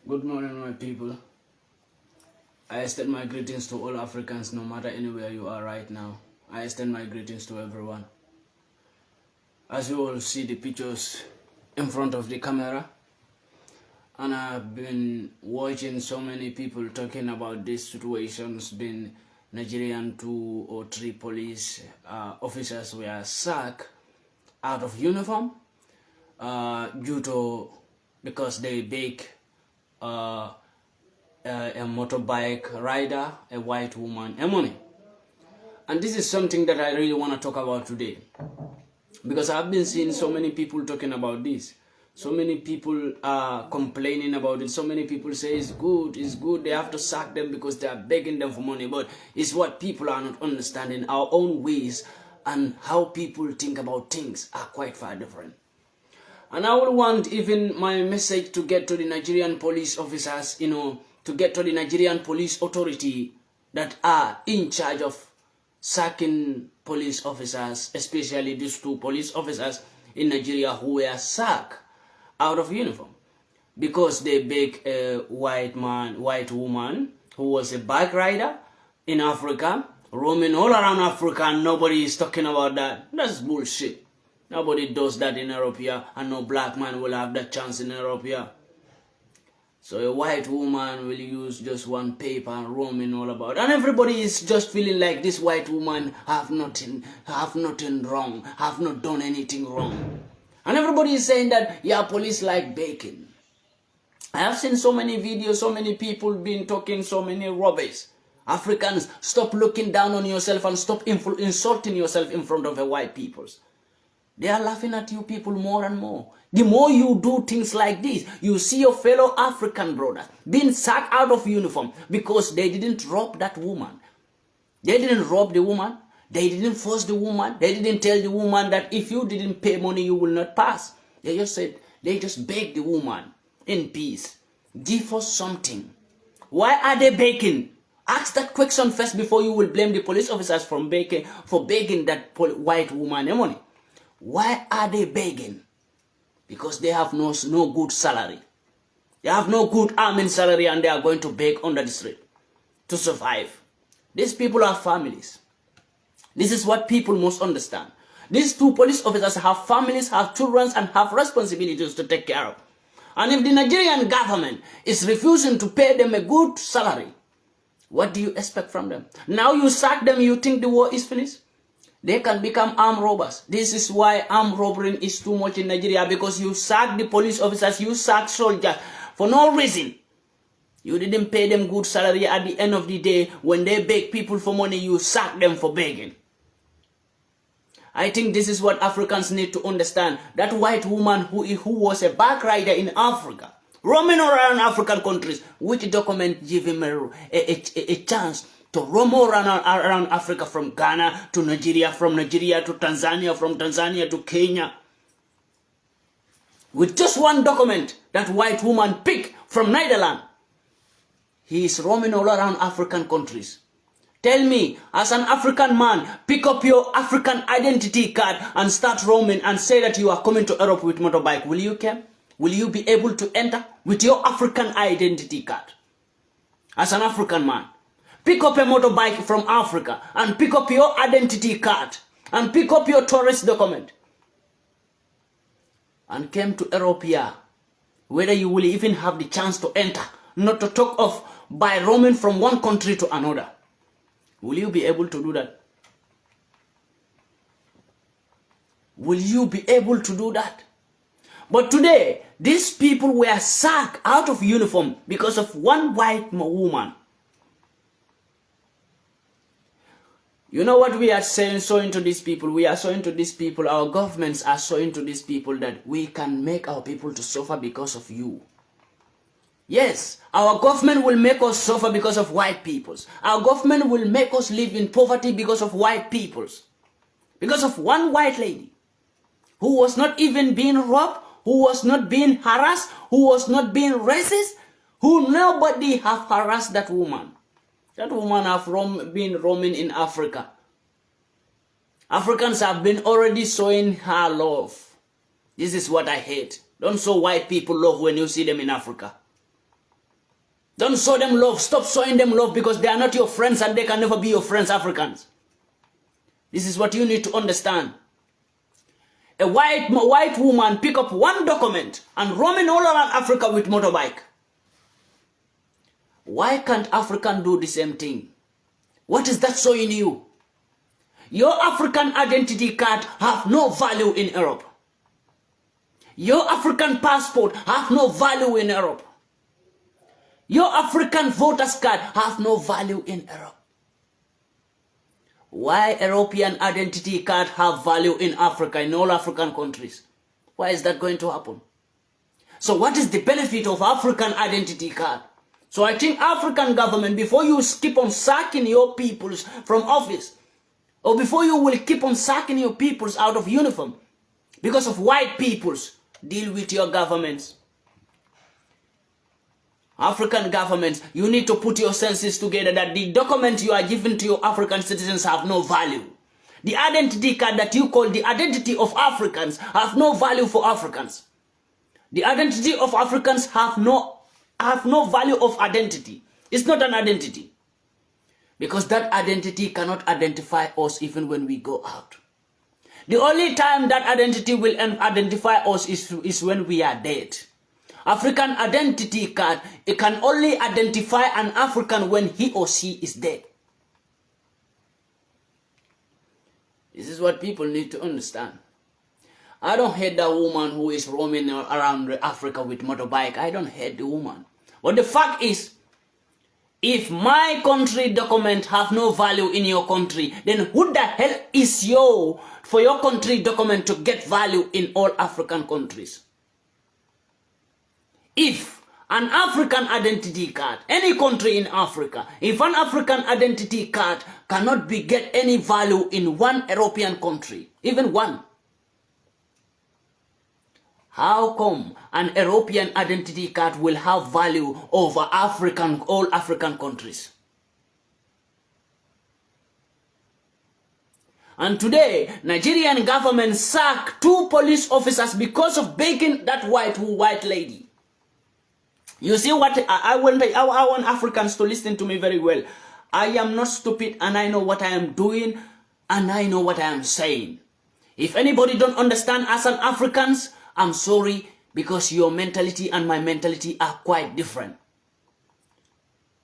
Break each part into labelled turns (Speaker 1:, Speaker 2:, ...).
Speaker 1: Good morning, my people. I extend my greetings to all Africans, no matter anywhere you are right now. I extend my greetings to everyone. As you all see the pictures in front of the camera, and I've been watching so many people talking about these situations, been Nigerian 2 or 3 police officers were sacked out of uniform because they beg a motorbike rider, a white woman, money. And this is something that I really want to talk about today, because I've been seeing so many people talking about this. So many people are complaining about it. So many people say it's good, they have to sack them because they are begging them for money. But it's what people are not understanding. Our own ways and how people think about things are quite far different. And I would want even my message to get to the Nigerian police officers, to get to the Nigerian police authority that are in charge of sacking police officers, especially these 2 police officers in Nigeria who were sacked out of uniform because they beg a white woman who was a bike rider in Africa, roaming all around Africa, and nobody is talking about that. That's bullshit. Nobody does that in Europe here, and no black man will have that chance in Europe here. So a white woman will use just one paper and roaming all about, and everybody is just feeling like this white woman have nothing wrong, have not done anything wrong. And everybody is saying that, yeah, police like bacon. I have seen so many videos, so many people been talking so many rubbish. Africans, stop looking down on yourself and stop insulting yourself in front of the white peoples. They are laughing at you people more and more. The more you do things like this, you see your fellow African brothers being sacked out of uniform because they didn't rob that woman. They didn't rob the woman. They didn't force the woman. They didn't tell the woman that if you didn't pay money, you will not pass. They just begged the woman in peace. Give us something. Why are they begging? Ask that question first before you will blame the police officers for begging that white woman money. Why are they begging? Because they have no good salary. They have no good earning salary, and they are going to beg under the street to survive. These people are families. This is what people must understand. These 2 police officers have families, have children, and have responsibilities to take care of. And if the Nigerian government is refusing to pay them a good salary, what do you expect from them? Now you sack them, you think the war is finished? They can become armed robbers. This is why armed robbery is too much in Nigeria, because you sack the police officers, you sack soldiers for no reason. You didn't pay them good salary. At the end of the day, when they beg people for money, you sack them for begging. I think this is what Africans need to understand. That white woman who was a bike rider in Africa, roaming around African countries, which document give him a chance to roam around Africa, from Ghana to Nigeria, from Nigeria to Tanzania, from Tanzania to Kenya. With just one document that white woman picked from Netherlands, he is roaming all around African countries. Tell me, as an African man, pick up your African identity card and start roaming and say that you are coming to Europe with motorbike. Will you come? Will you be able to enter with your African identity card? As an African man, pick up a motorbike from Africa and pick up your identity card and pick up your tourist document and came to Europe here, whether you will even have the chance to enter, not to talk of by roaming from one country to another. Will you be able to do that? Will you be able to do that? But today, these people were sacked out of uniform because of one white woman. You know what we are saying, showing to these people? We are showing to these people, our governments are showing to these people that we can make our people to suffer because of you. Yes, our government will make us suffer because of white peoples. Our government will make us live in poverty because of white peoples. Because of one white lady who was not even being robbed, who was not being harassed, who was not being racist, who nobody have harassed that woman. That woman have been roaming in Africa. Africans have been already showing her love. This is what I hate. Don't show white people love when you see them in Africa. Don't show them love. Stop showing them love because they are not your friends and they can never be your friends, Africans. This is what you need to understand. A white woman pick up one document and roaming all around Africa with motorbike. Why can't African do the same thing? What is that showing you? Your African identity card have no value in Europe. Your African passport have no value in Europe. Your African voters card have no value in Europe. Why European identity card have value in Africa, in all African countries? Why is that going to happen? So what is the benefit of African identity card? So I think African government, before you keep on sacking your peoples from office, or before you will keep on sacking your peoples out of uniform, because of white peoples, deal with your governments. African governments, you need to put your senses together that the document you are giving to your African citizens have no value. The identity card that you call the identity of Africans have no value for Africans. The identity of Africans have no value of identity. It's not an identity. Because that identity cannot identify us even when we go out. The only time that identity will identify us is when we are dead. African identity card, it can only identify an African when he or she is dead. This is what people need to understand. I don't hate that woman who is roaming around Africa with motorbike. I don't hate the woman. But the fact is, if my country document have no value in your country, then who the hell is for your country document to get value in all African countries? If an African identity card, any country in Africa, if an African identity card cannot get any value in one European country, even one, how come an European identity card will have value over all African countries? And today, Nigerian government sacked 2 police officers because of begging that white lady. You see what I want Africans to listen to me very well. I am not stupid and I know what I am doing and I know what I am saying. If anybody don't understand us as Africans, I'm sorry, because your mentality and my mentality are quite different.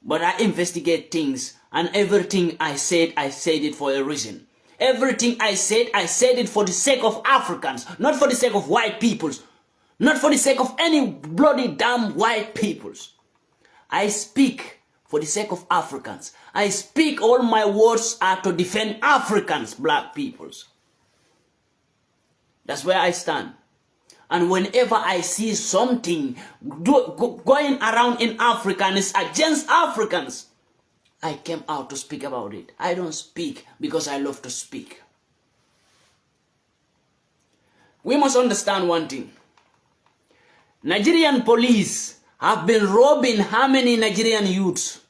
Speaker 1: But I investigate things, and everything I said it for a reason. Everything I said it for the sake of Africans, not for the sake of white peoples, not for the sake of any bloody damn white peoples. I speak for the sake of Africans. I speak, all my words are to defend Africans, black peoples. That's where I stand. And whenever I see something going around in Africa and it's against Africans, I came out to speak about it. I don't speak because I love to speak. We must understand one thing. Nigerian police have been robbing how many Nigerian youths?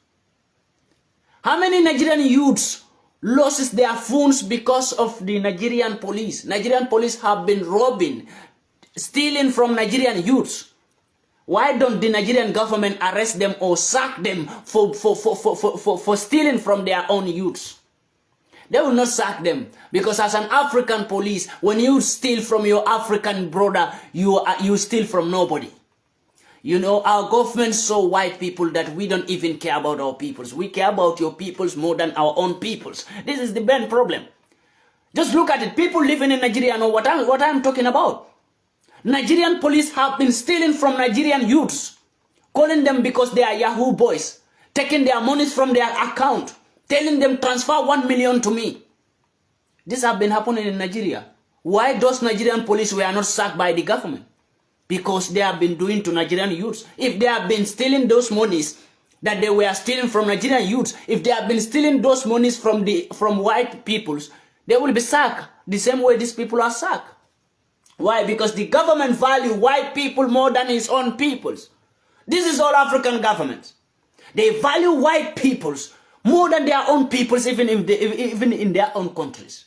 Speaker 1: How many Nigerian youths loses their phones because of the Nigerian police? Nigerian police have been robbing, stealing from Nigerian youths. Why don't the Nigerian government arrest them or sack them for stealing from their own youths? They will not sack them because as an African police, when you steal from your African brother, you steal from nobody. You know, our government so white people that we don't even care about our peoples. We care about your peoples more than our own peoples. This is the main problem. Just look at it. People living in Nigeria know what I'm talking about. Nigerian police have been stealing from Nigerian youths, calling them because they are Yahoo boys, taking their monies from their account, telling them transfer 1 million to me. This have been happening in Nigeria. Why those Nigerian police were not sacked by the government? Because they have been doing to Nigerian youths. If they have been stealing those monies that they were stealing from Nigerian youths, if they have been stealing those monies from white peoples, they will be sacked the same way these people are sacked. Why? Because the government value white people more than its own peoples. This is all African governments. They value white peoples more than their own peoples, even in their own countries.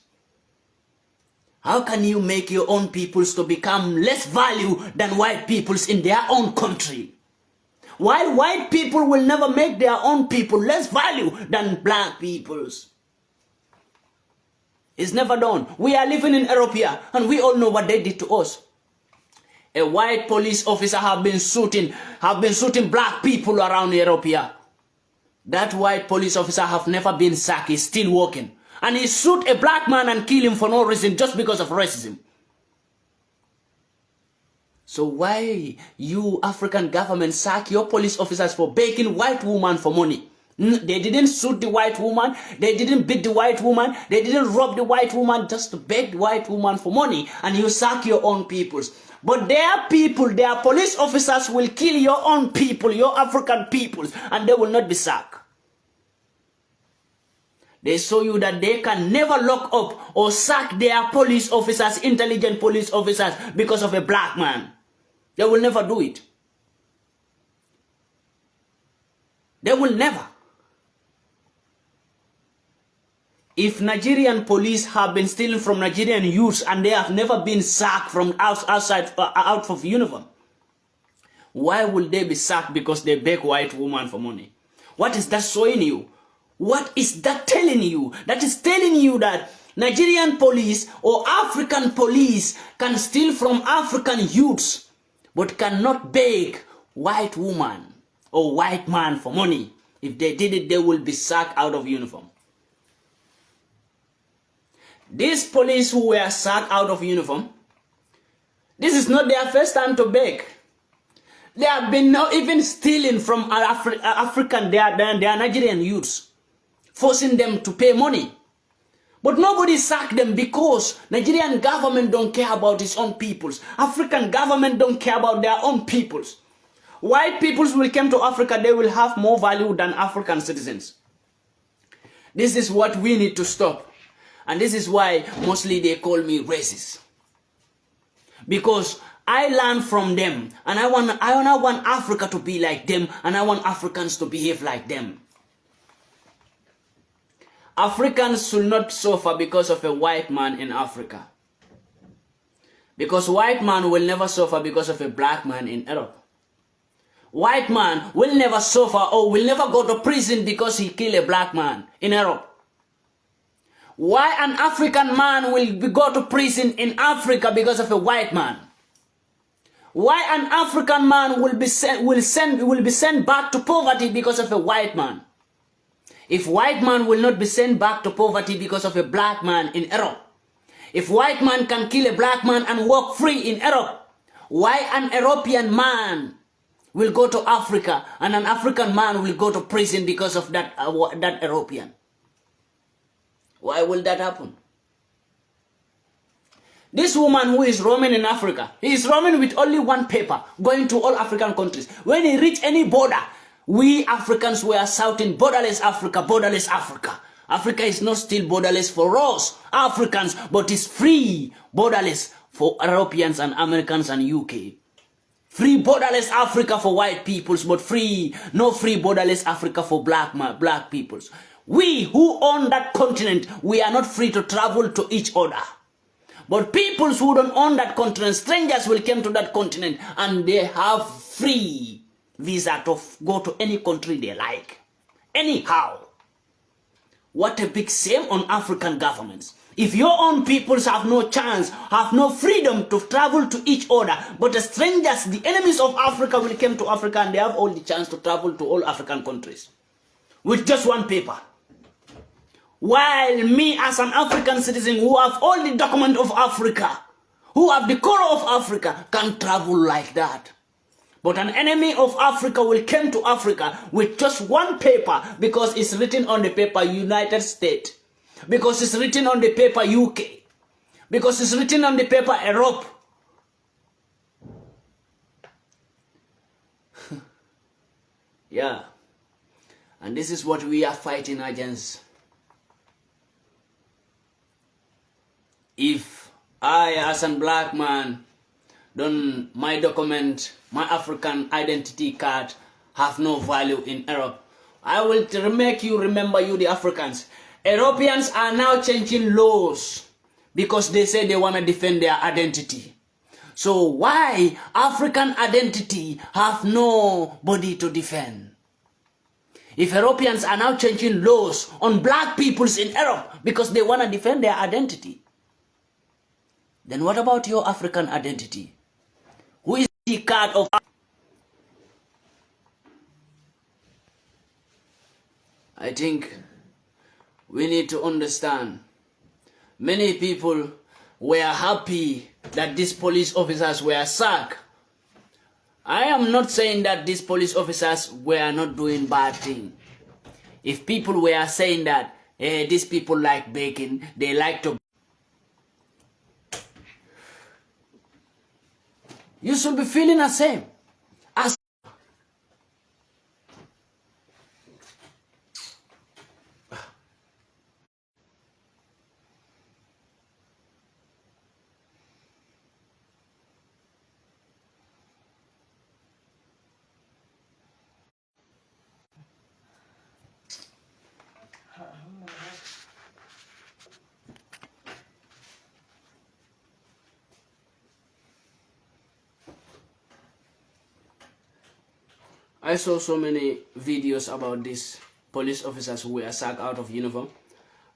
Speaker 1: How can you make your own peoples to become less value than white peoples in their own country? While white people will never make their own people less value than black people's. It's never done. We are living in Europe here, and we all know what they did to us. A white police officer have been shooting black people around Europe here. That white police officer have never been sacked. He's still working. And he shoot a black man and kill him for no reason, just because of racism. So why you African government sack your police officers for begging white woman for money? They didn't shoot the white woman. They didn't beat the white woman. They didn't rob the white woman, just to beg the white woman for money. And you sack your own peoples. But their people, their police officers will kill your own people, your African peoples, and they will not be sacked. They show you that they can never lock up or sack their police officers, intelligent police officers, because of a black man. They will never do it. They will never. If Nigerian police have been stealing from Nigerian youths and they have never been sacked from out of uniform, why will they be sacked because they beg white woman for money? What is that showing you? What is that telling you? That is telling you that Nigerian police or African police can steal from African youths, but cannot beg white woman or white man for money. If they did it, they will be sacked out of uniform. These police who were sacked out of uniform, this is not their first time to beg. They have been not even stealing from African, they are Nigerian youths, forcing them to pay money. But nobody sacked them because Nigerian government don't care about its own peoples. African government don't care about their own peoples. White peoples will come to Africa, they will have more value than African citizens. This is what we need to stop. And this is why mostly they call me racist. Because I learn from them, and I want Africa to be like them, and I want Africans to behave like them. Africans should not suffer because of a white man in Africa. Because white man will never suffer because of a black man in Europe. White man will never suffer or will never go to prison because he killed a black man in Europe. Why an African man will go to prison in Africa because of a white man? Why an African man will be sent back to poverty because of a white man? If white man will not be sent back to poverty because of a black man in Europe, if white man can kill a black man and walk free in Europe, why an European man will go to Africa and an African man will go to prison because of that European? Why will that happen? This woman who is roaming in Africa, he is roaming with only one paper, going to all African countries. When he reach any border, we Africans were shouting, borderless Africa, borderless Africa. Africa is not still borderless for us, Africans, but it's free, borderless for Europeans and Americans and UK. Free borderless Africa for white peoples, but no free borderless Africa for black peoples. We who own that continent, we are not free to travel to each other. But peoples who don't own that continent, strangers will come to that continent and they have free visa to go to any country they like. Anyhow. What a big shame on African governments. If your own peoples have no chance, have no freedom to travel to each other, but the strangers, the enemies of Africa will come to Africa and they have all the chance to travel to all African countries. With just one paper. While me as an African citizen who have all the document of Africa, who have the color of Africa, can travel like that. But an enemy of Africa will come to Africa with just one paper because it's written on the paper United States, because it's written on the paper UK, because it's written on the paper Europe. Yeah. And this is what we are fighting against. If I, as a black man, my document, my African identity card have no value in Europe, I will make you remember you, the Africans. Europeans are now changing laws because they say they want to defend their identity. So why African identity have nobody to defend? If Europeans are now changing laws on black peoples in Europe because they want to defend their identity, then what about your African identity? Who is the card of? I think we need to understand. Many people were happy that these police officers were sacked. I am not saying that these police officers were not doing bad things. If people were saying that, hey, these people like bacon, they like to... You should be feeling the same. As I saw so many videos about these police officers who were sacked out of uniform.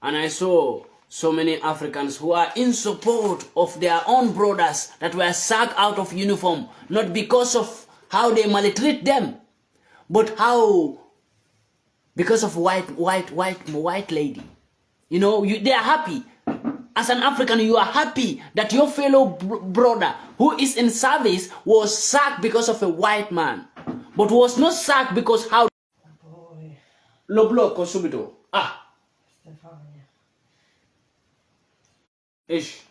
Speaker 1: And I saw so many Africans who are in support of their own brothers that were sacked out of uniform, not because of how they maltreat them, but how, because of white lady. You know, they are happy. As an African, you are happy that your fellow brother who is in service was sacked because of a white man, but was not sacked because how... Lo blocco subito. Ah. Ish.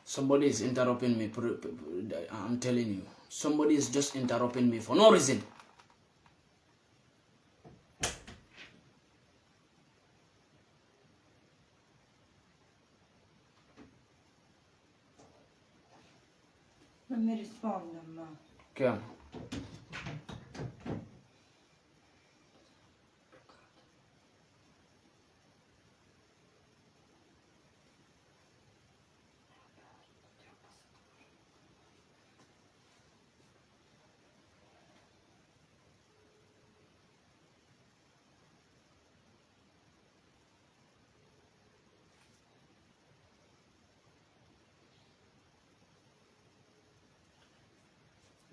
Speaker 1: Somebody is interrupting me. I'm telling you. Somebody is just interrupting me for no reason.
Speaker 2: Non mi risponde, ma...
Speaker 1: Che?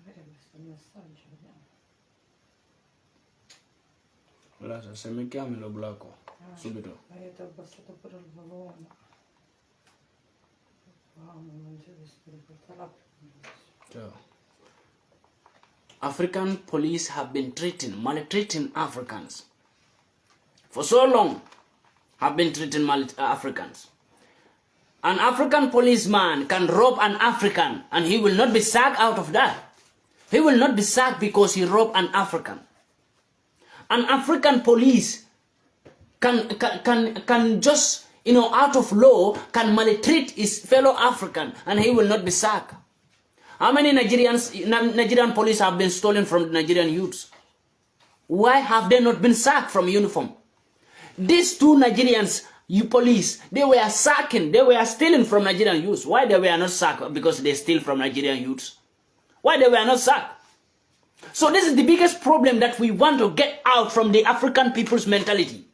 Speaker 2: Questo messaggio, vediamo.
Speaker 1: Guarda, se mi chiami lo blocco subito.
Speaker 2: Ma io ti ho abbassato pure il volume. Wow, non c'è
Speaker 1: So, African police have been maltreating Africans for so long. Have been treating Africans. An African policeman can rob an African and he will not be sacked out of that. He will not be sacked because he robbed an African. An African police can just, you know, out of law, can maltreat his fellow African and he will not be sacked. How many Nigerian police have been stolen from the Nigerian youths? Why have they not been sacked from uniform? These two Nigerians, police, they were stealing from Nigerian youths. Why they were not sacked? Because they steal from Nigerian youths. Why they were not sacked? So this is the biggest problem that we want to get out from the African people's mentality.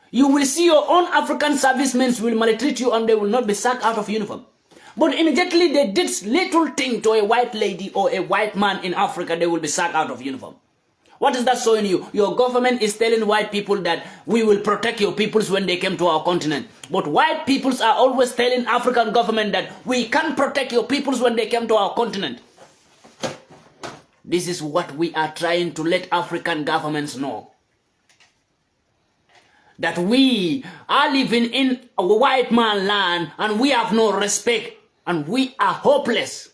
Speaker 1: You will see your own African servicemen will maltreat you and they will not be sacked out of uniform. But immediately they did little thing to a white lady or a white man in Africa, they will be sacked out of uniform. What is that showing you? Your government is telling white people that we will protect your peoples when they came to our continent. But white peoples are always telling African government that we can't protect your peoples when they came to our continent. This is what we are trying to let African governments know. That we are living in a white man land and we have no respect and we are hopeless.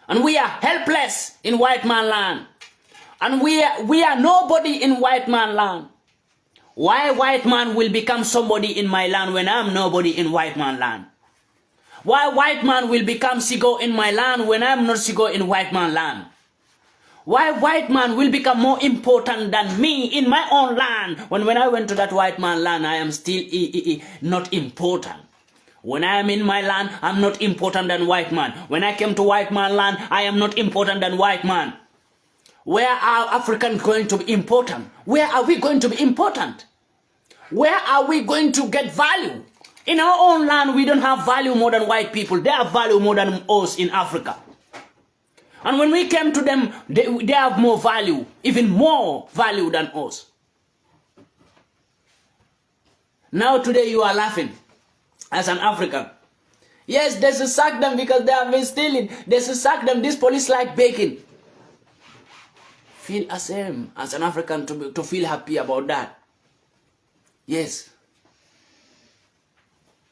Speaker 1: And we are helpless in white man land. And we are nobody in white man land. Why white man will become somebody in my land when I'm nobody in white man land? Why white man will become Sigo in my land when I'm not Sigo in white man land? Why white man will become more important than me in my own land when I went to that white man land I am still not important? When I am in my land, I'm not important than white man. When I came to white man land, I am not important than white man. Where are Africans going to be important? Where are we going to be important? Where are we going to get value? In our own land, we don't have value more than white people. They have value more than us in Africa. And when we came to them, they have more value, even more value than us. Now today you are laughing as an African. Yes, they should sack them because they have been stealing. They should sack them. This police like bacon. Feel ashamed as an African to feel happy about that. Yes.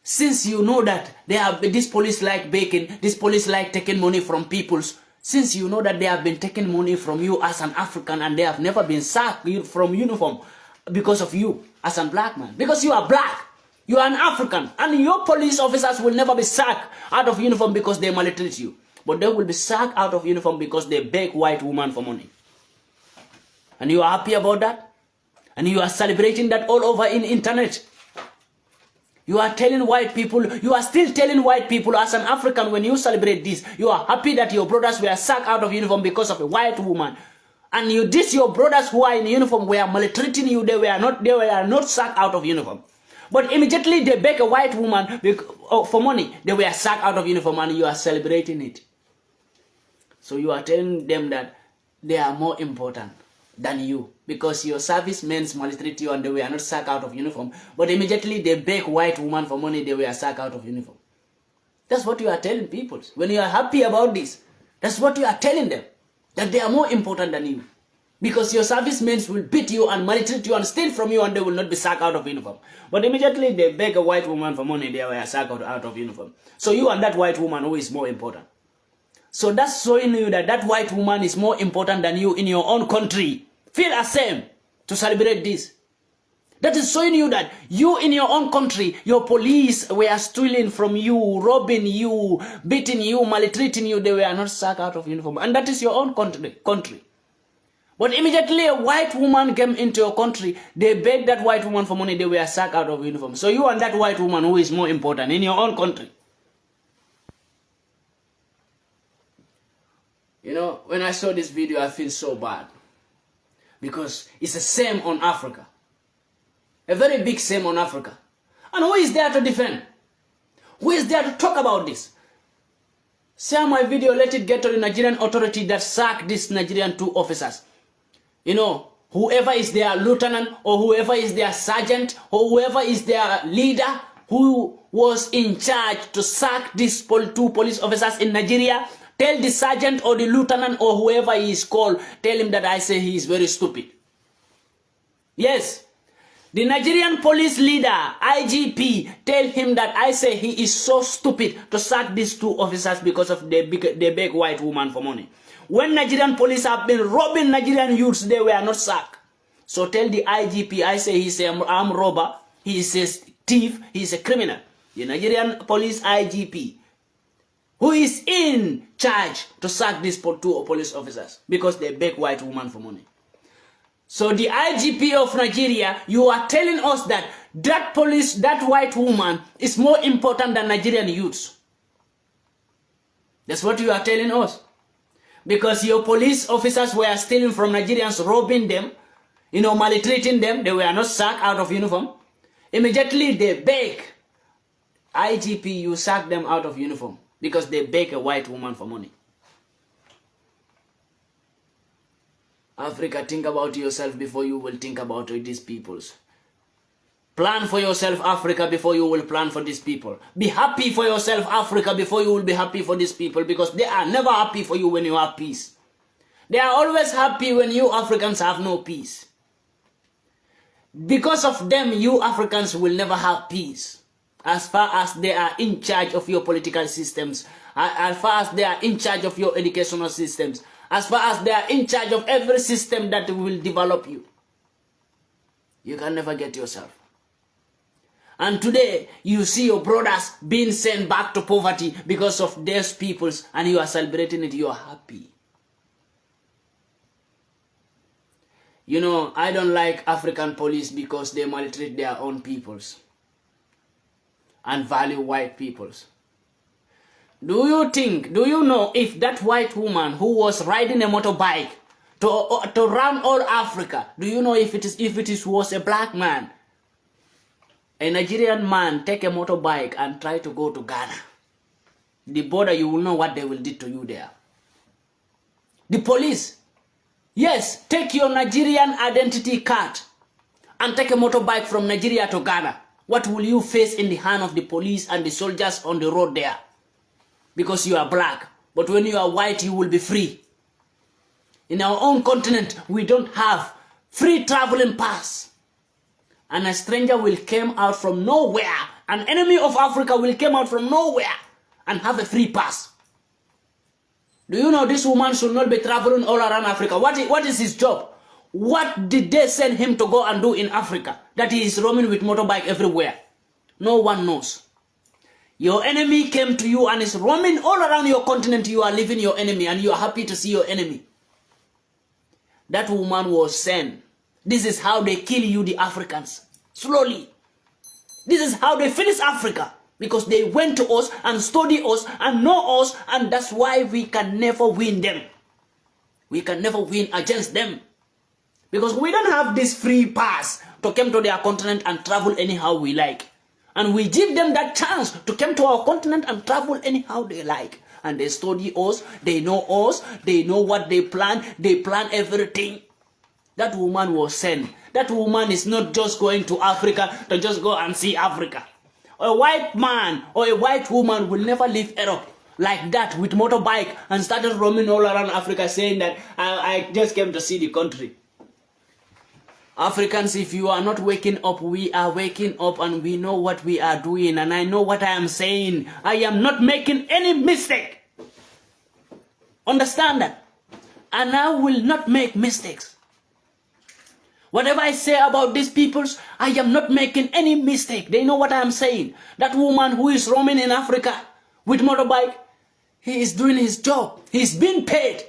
Speaker 1: Since you know that they have this police like bacon, this police like taking money from peoples, since you know that they have been taking money from you as an African and they have never been sacked from uniform because of you as a black man. Because you are black, you are an African, and your police officers will never be sacked out of uniform because they maltreat you. But they will be sacked out of uniform because they beg white women for money. And you are happy about that? And you are celebrating that all over in internet. You are telling white people, you are still telling white people as an African when you celebrate this, you are happy that your brothers were sacked out of uniform because of a white woman. And you diss your brothers who are in uniform were maltreating you, they were not sacked out of uniform. But immediately they beg a white woman for money, they were sacked out of uniform and you are celebrating it. So you are telling them that they are more important than you because your servicemen maltreat you and they were not sacked out of uniform. But immediately they beg white woman for money, they were sacked out of uniform. That's what you are telling people. When you are happy about this, that's what you are telling them, that they are more important than you. Because your servicemen will beat you and maltreat you and steal from you and they will not be sacked out of uniform. But immediately they beg a white woman for money, they were sacked out of uniform. So you and that white woman who is more important. So that's showing you that that white woman is more important than you in your own country. Feel ashamed to celebrate this. That is showing you that you in your own country, your police were stealing from you, robbing you, beating you, maltreating you. They were not sacked out of uniform. And that is your own country. But immediately a white woman came into your country, they begged that white woman for money, they were sacked out of uniform. So you and that white woman who is more important in your own country. You know, when I saw this video, I feel so bad. Because it's a shame on Africa. A very big shame on Africa. And who is there to defend? Who is there to talk about this? Share my video, let it get to the Nigerian authority that sacked these Nigerian 2 officers. You know, whoever is their lieutenant or whoever is their sergeant or whoever is their leader who was in charge to sack these 2 police officers in Nigeria, tell the sergeant or the lieutenant or whoever he is called, tell him that I say he is very stupid. Yes, the Nigerian police leader, IGP, tell him that I say he is so stupid to sack these 2 officers because of they beg white woman for money. When Nigerian police have been robbing Nigerian youths, they were not sacked. So tell the IGP, I say he is an armed robber, he is a thief, he is a criminal. The Nigerian police IGP, who is in charge to sack these 2 police officers because they beg white woman for money. So the IGP of Nigeria, you are telling us that that white woman is more important than Nigerian youths. That's what you are telling us. Because your police officers were stealing from Nigerians, robbing them, you know, maltreating them. They were not sacked out of uniform. Immediately they beg. IGP, you sack them out of uniform because they beg a white woman for money. Africa, think about yourself before you will think about these peoples. Plan for yourself, Africa, before you will plan for these people. Be happy for yourself, Africa, before you will be happy for these people, because they are never happy for you when you have peace. They are always happy when you Africans have no peace. Because of them, you Africans will never have peace. As far as they are in charge of your political systems, as far as they are in charge of your educational systems, as far as they are in charge of every system that will develop you. You can never get yourself. And today, you see your brothers being sent back to poverty because of these peoples, and you are celebrating it, you are happy. You know, I don't like African police because they maltreat their own peoples and value white peoples. Do you know if that white woman who was riding a motorbike to run all Africa, do you know if it was a black man? A Nigerian man take a motorbike and try to go to Ghana. The border, you will know what they will do to you there. The police, yes, take your Nigerian identity card and take a motorbike from Nigeria to Ghana. What will you face in the hand of the police and the soldiers on the road there? Because you are black. But when you are white, you will be free. In our own continent, we don't have free traveling pass. And a stranger will come out from nowhere. An enemy of Africa will come out from nowhere and have a free pass. Do you know this woman should not be traveling all around Africa? What is his job? What did they send him to go and do in Africa? That he is roaming with motorbike everywhere. No one knows. Your enemy came to you and is roaming all around your continent. You are leaving your enemy and you are happy to see your enemy. That woman was sent. This is how they kill you, the Africans. Slowly. This is how they finish Africa. Because they went to us and study us and know us, and that's why we can never win them. We can never win against them. Because we don't have this free pass to come to their continent and travel anyhow we like. And we give them that chance to come to our continent and travel anyhow they like. And they study us, they know what they plan everything. That woman was sent. That woman is not just going to Africa to just go and see Africa. A white man or a white woman will never leave Europe like that with motorbike and started roaming all around Africa saying that I just came to see the country. Africans, if you are not waking up, we are waking up and we know what we are doing, and I know what I am saying. I am not making any mistake. Understand that? And I will not make mistakes. Whatever I say about these peoples, I am not making any mistake. They know what I am saying. That woman who is roaming in Africa with motorbike, he is doing his job. He's being paid.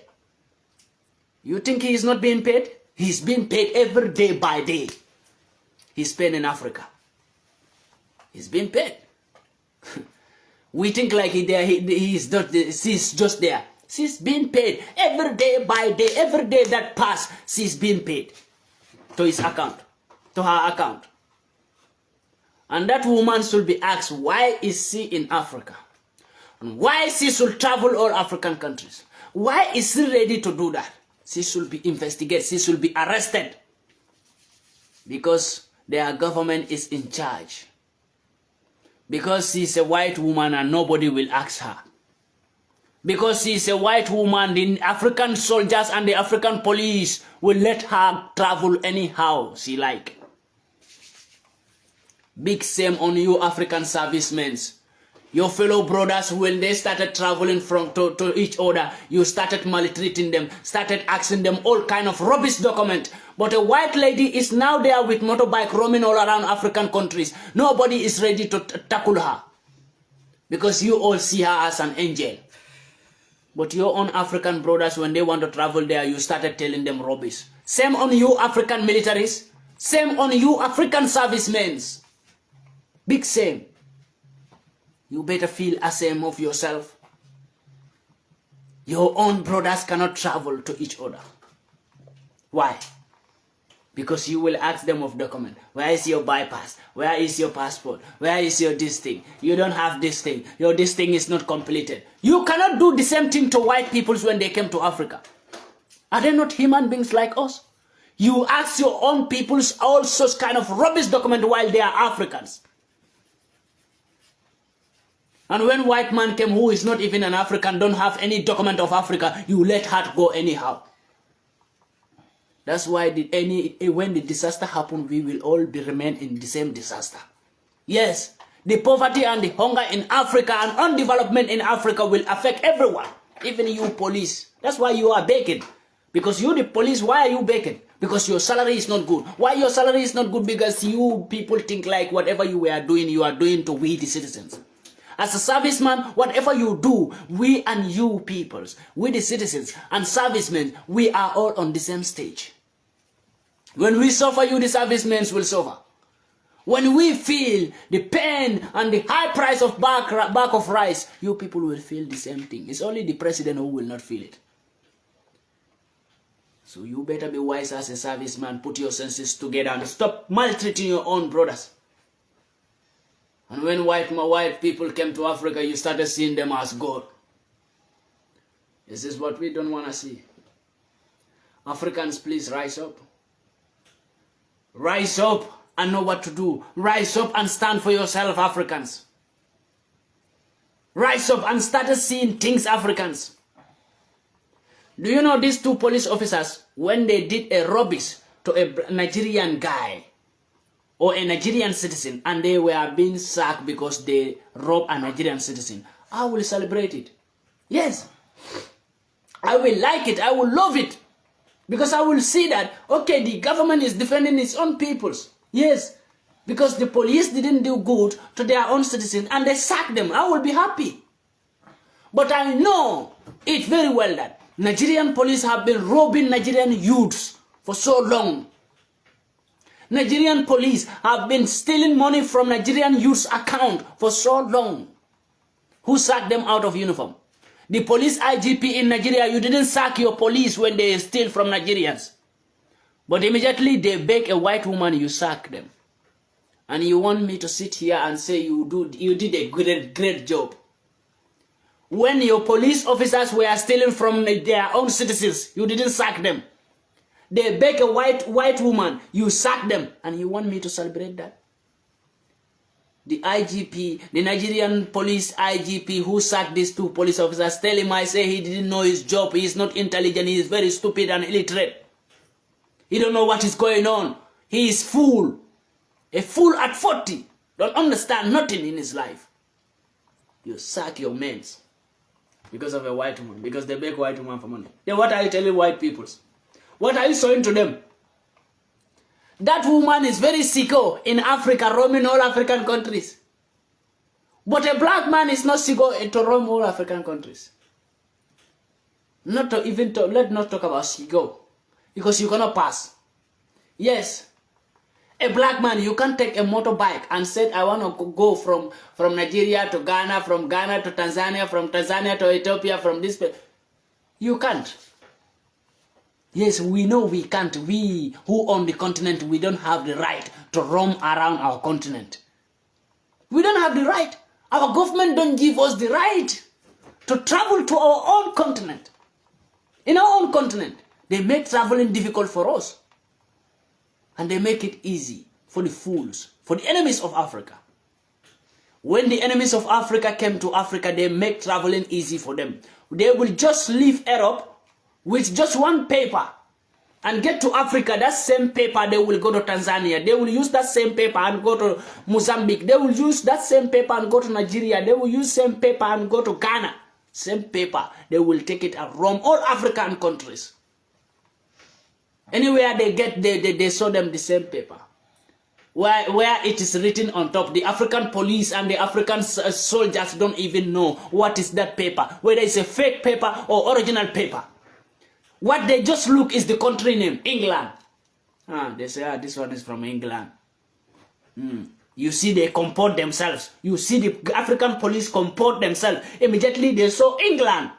Speaker 1: You think he is not being paid? He's being paid every day by day. He's paid in Africa. He's being paid. We think like he's just there. She's being paid every day by day. Every day that pass, she's being paid to his account, to her account. And that woman should be asked, why is she in Africa? And why she should travel all African countries? Why is she ready to do that? She should be investigated. She should be arrested. Because their government is in charge. Because she's a white woman and nobody will ask her. Because she's a white woman, the African soldiers and the African police will let her travel anyhow she like. Big shame on you African servicemen. Your fellow brothers, when they started traveling to each other, you started maltreating them, started asking them all kind of rubbish document. But a white lady is now there with motorbike roaming all around African countries. Nobody is ready to tackle her. Because you all see her as an angel. But your own African brothers, when they want to travel there, you started telling them rubbish. Same on you African militaries. Same on you African servicemen. Big shame. You better feel ashamed of yourself. Your own brothers cannot travel to each other. Why? Because you will ask them of document. Where is your bypass? Where is your passport? Where is your this thing? You don't have this thing. Your this thing is not completed. You cannot do the same thing to white peoples when they came to Africa. Are they not human beings like us? You ask your own peoples all such kind of rubbish document while they are Africans. And when white man came who is not even an African, don't have any document of Africa, you let her go anyhow. That's why when the disaster happened, we will all remain in the same disaster. Yes, the poverty and the hunger in Africa and undevelopment in Africa will affect everyone, even you police. That's why you are begging. Because you the police, why are you begging? Because your salary is not good. Why your salary is not good? Because you people think like whatever you are doing to we the citizens. As a serviceman, whatever you do, we and you peoples, we the citizens and servicemen, we are all on the same stage. When we suffer, you the servicemen will suffer. When we feel the pain and the high price of bag of rice, you people will feel the same thing. It's only the president who will not feel it. So you better be wise as a serviceman. Put your senses together and stop maltreating your own brothers. And when white people came to Africa, you started seeing them as God. This is what we don't want to see. Africans, please rise up. Rise up and know what to do. Rise up and stand for yourself, Africans. Rise up and start seeing things, Africans. Do you know these two police officers, when they did a rubbish to a Nigerian guy or a Nigerian citizen and they were being sacked because they robbed a Nigerian citizen, I will celebrate it. Yes. I will like it. I will love it. Because I will see that, okay, the government is defending its own peoples. Yes. Because the police didn't do good to their own citizens and they sacked them. I will be happy. But I know it very well that Nigerian police have been robbing Nigerian youths for so long. Nigerian police have been stealing money from Nigerian youths' account for so long. Who sacked them out of uniform? The police IGP in Nigeria, you didn't sack your police when they steal from Nigerians. But immediately they beg a white woman, you sack them. And you want me to sit here and say you did a great job. When your police officers were stealing from their own citizens, you didn't sack them. They beg a white woman, you sack them, and you want me to celebrate that? The IGP, the Nigerian police IGP who sacked these two police officers, tell him I say he didn't know his job, he is not intelligent, he is very stupid and illiterate. He don't know what is going on. He is fool. A fool at 40. Don't understand nothing in his life. You sack your men because of a white woman, because they beg white woman for money. Then what are you telling white peoples? What are you showing to them? That woman is very sicko in Africa, roaming all African countries. But a black man is not sicko to roam all African countries. Let's not talk about sicko, because you cannot pass. Yes, a black man, you can't take a motorbike and say, I want to go from Nigeria to Ghana, from Ghana to Tanzania, from Tanzania to Ethiopia, from this place. You can't. Yes, we know we can't. We who own the continent, we don't have the right to roam around our continent. We don't have the right. Our government don't give us the right to travel to our own continent. In our own continent, they make traveling difficult for us. And they make it easy for the fools, for the enemies of Africa. When the enemies of Africa came to Africa, they make traveling easy for them. They will just leave Europe with just one paper and get to Africa. That same paper, they will go to Tanzania. They will use that same paper and go to Mozambique. They will use that same paper and go to Nigeria. They will use same paper and go to Ghana. Same paper. They will take it and roam all African countries. Anywhere they get, they show them the same paper. Where it is written on top. The African police and the African soldiers don't even know what is that paper. Whether it's a fake paper or original paper. What they just look is the country name, England. They say, this one is from England. You see, they comport themselves. You see the African police comport themselves. Immediately they saw England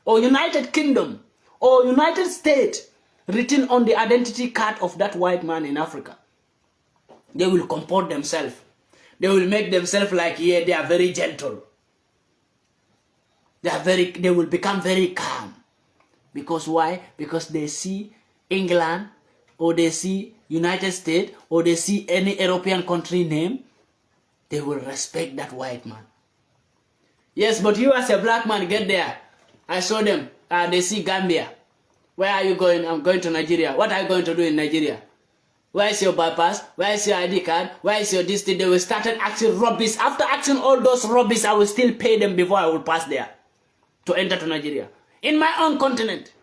Speaker 1: or United Kingdom or United States written on the identity card of that white man in Africa. They will comport themselves. They will make themselves like, yeah, they are very gentle. They will become very calm. Because why? Because they see England or they see United States or they see any European country name, they will respect that white man. Yes, but you as a black man get there. I saw them. They see Gambia. Where are you going? I'm going to Nigeria. What are you going to do in Nigeria? Where is your bypass? Where is your ID card? Where is your this thing? They will start asking rubbish. After asking all those rubbish, I will still pay them before I will pass there to enter to Nigeria. In my own continent.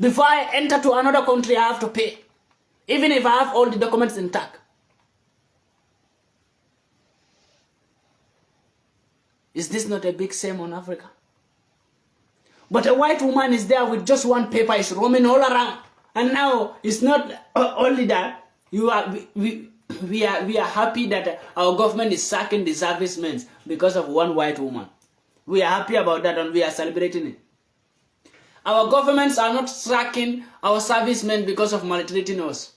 Speaker 1: Before I enter to another country, I have to pay. Even if I have all the documents intact. Is this not a big shame on Africa? But a white woman is there with just one paper, is roaming all around. And now it's not only that. We are happy that our government is sacking the servicemen because of one white woman. We are happy about that and we are celebrating it. Our governments are not sacking our servicemen because of maltreating us.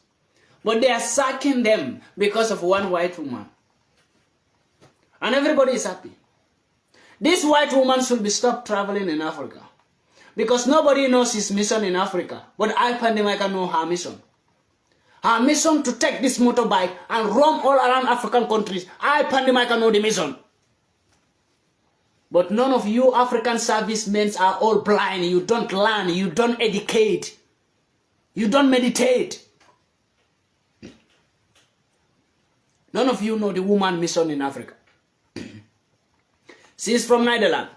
Speaker 1: But they are sacking them because of one white woman. And everybody is happy. This white woman should be stopped traveling in Africa. Because nobody knows his mission in Africa. But I, PANDI MAICA, know her mission. Her mission to take this motorbike and roam all around African countries. I, PANDI MAICA, know the mission. But none of you African servicemen are all blind. You don't learn. You don't educate. You don't meditate. None of you know the woman mission in Africa. She is from Netherlands.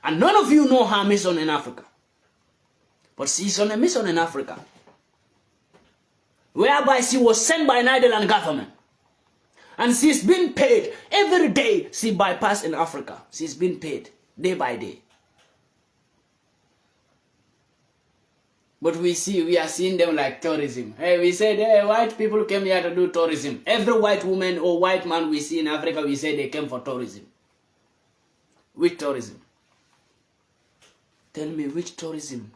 Speaker 1: And none of you know her mission in Africa. But she is on a mission in Africa. Whereby she was sent by Netherlands government. And she's been paid every day she bypassed in Africa. She's been paid day by day. But we are seeing them like tourism. Hey, we said, hey, white people came here to do tourism. Every white woman or white man we see in Africa, we say they came for tourism. Which tourism? Tell me which tourism?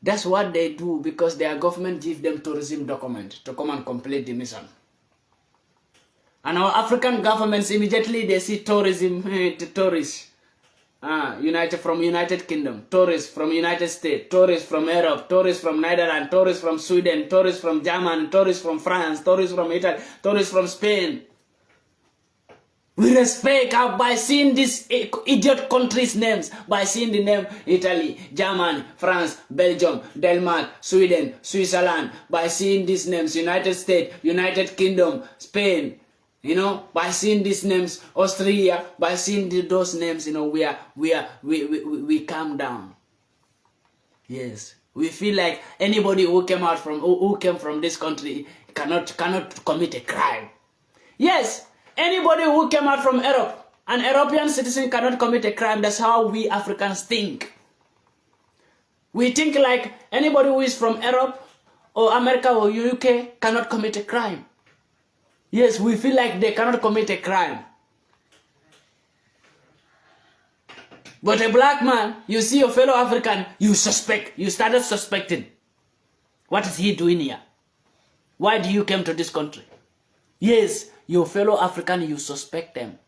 Speaker 1: That's what they do because their government give them tourism document to come and complete the mission. And our African governments immediately they see tourism to tourists. From United Kingdom, tourists from United States, tourists from Europe, tourists from Netherlands, tourists from Sweden, tourists from Germany, tourists from France, tourists from Italy, tourists from Spain. We respect by seeing these idiot countries' names, by seeing the name Italy, Germany, France, Belgium, Denmark, Sweden, Switzerland, by seeing these names, United States, United Kingdom, Spain, by seeing these names, Austria, by seeing those names, we calm down. Yes, we feel like anybody who came from this country cannot commit a crime. Yes. Anybody who came out from Europe, an European citizen cannot commit a crime. That's how we Africans think. We think like anybody who is from Europe or America or UK cannot commit a crime. Yes, we feel like they cannot commit a crime. But a black man, you see your fellow African, you started suspecting. What is he doing here? Why do you come to this country? Yes. Your fellow African, you suspect them.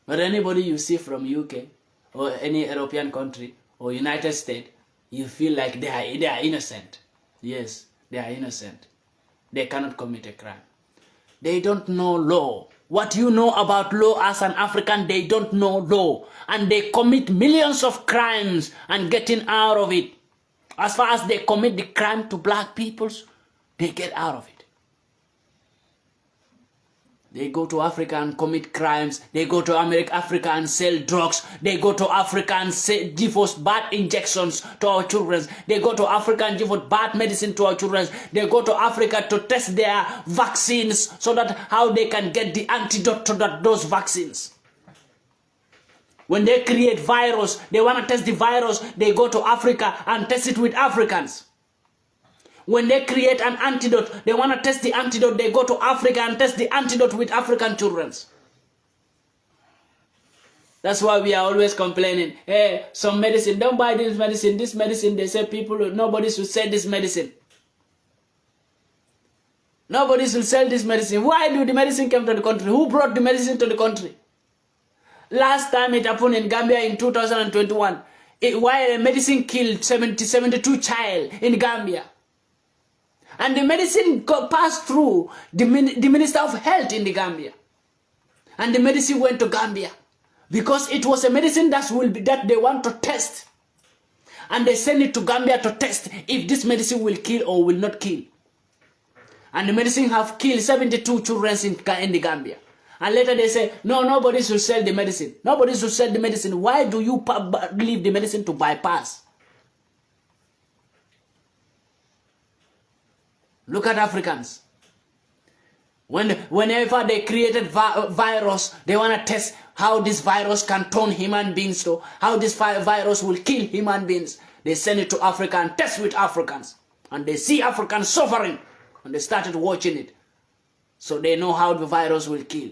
Speaker 1: But anybody you see from UK or any European country or United States, you feel like they are innocent. Yes, they are innocent. They cannot commit a crime. They don't know law. What you know about law as an African, they don't know law. And they commit millions of crimes and getting out of it. As far as they commit the crime to black peoples, they get out of it. They go to Africa and commit crimes. They go to Africa and sell drugs. They go to Africa and give us bad injections to our children. They go to Africa and give us bad medicine to our children. They go to Africa to test their vaccines so that how they can get the antidote to those vaccines. When they create virus, they want to test the virus. They go to Africa and test it with Africans. When they create an antidote, they want to test the antidote, they go to Africa and test the antidote with African children. That's why we are always complaining, hey, some medicine, don't buy this medicine, they say nobody should sell this medicine. Nobody should sell this medicine. Why do the medicine come to the country? Who brought the medicine to the country? Last time it happened in Gambia in 2021, while a medicine killed 72 child in Gambia. And the medicine passed through the Minister of Health in the Gambia. And the medicine went to Gambia. Because it was a medicine that they want to test. And they send it to Gambia to test if this medicine will kill or will not kill. And the medicine have killed 72 children in the Gambia. And later they say, no, nobody should sell the medicine. Nobody should sell the medicine. Why do you leave the medicine to bypass? Look at Africans. Whenever they created virus, they want to test how this virus can turn human beings to, how this virus will kill human beings. They send it to Africa and test with Africans. And they see Africans suffering. And they started watching it. So they know how the virus will kill.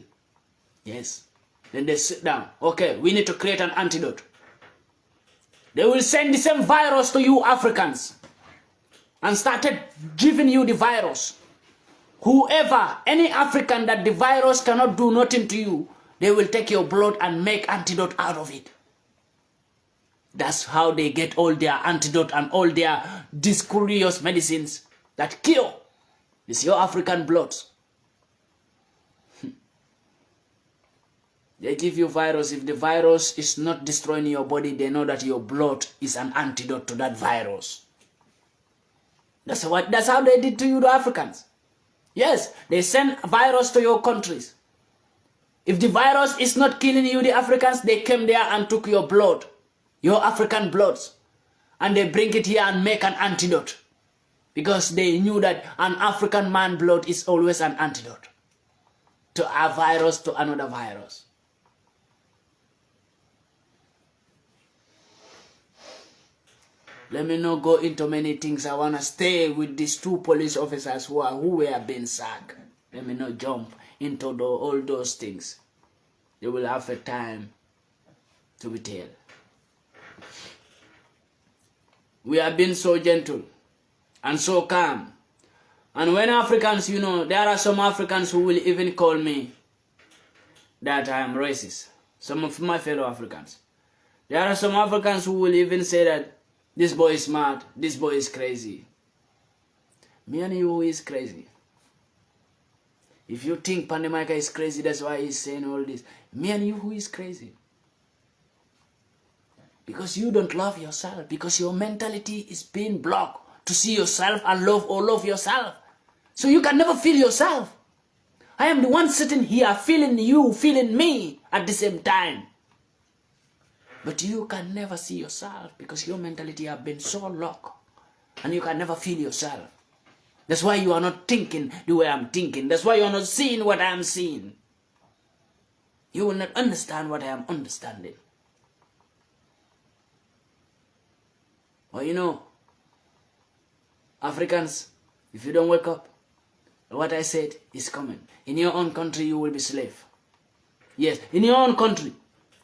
Speaker 1: Yes. Then they sit down. Okay, we need to create an antidote. They will send the same virus to you Africans. And started giving you the virus. Whoever, any African that the virus cannot do nothing to you, they will take your blood and make antidote out of it. That's how they get all their antidote and all their discurious medicines that kill. It's your African blood. They give you virus. If the virus is not destroying your body, they know that your blood is an antidote to that virus. That's how they did to you, the Africans. Yes, they send virus to your countries. If the virus is not killing you, the Africans, they came there and took your blood, your African bloods, and they bring it here and make an antidote. Because they knew that an African man blood is always an antidote to a virus, to another virus. Let me not go into many things. I want to stay with these two police officers who were being sacked. Let me not jump into all those things. They will have a time to be told. We have been so gentle and so calm. And when Africans, you know, there are some Africans who will even call me that I am racist. Some of my fellow Africans. There are some Africans who will even say that this boy is mad, this boy is crazy. Me and you is crazy. If you think PANDI MAICA is crazy, that's why he's saying all this. Me and you who is crazy. Because you don't love yourself. Because your mentality is being blocked to see yourself and love all of yourself. So you can never feel yourself. I am the one sitting here feeling you, feeling me at the same time. But you can never see yourself because your mentality has been so locked. And you can never feel yourself. That's why you are not thinking the way I'm thinking. That's why you are not seeing what I am seeing. You will not understand what I am understanding. Well, you know, Africans, if you don't wake up, what I said is coming. In your own country, you will be slave. Yes, in your own country,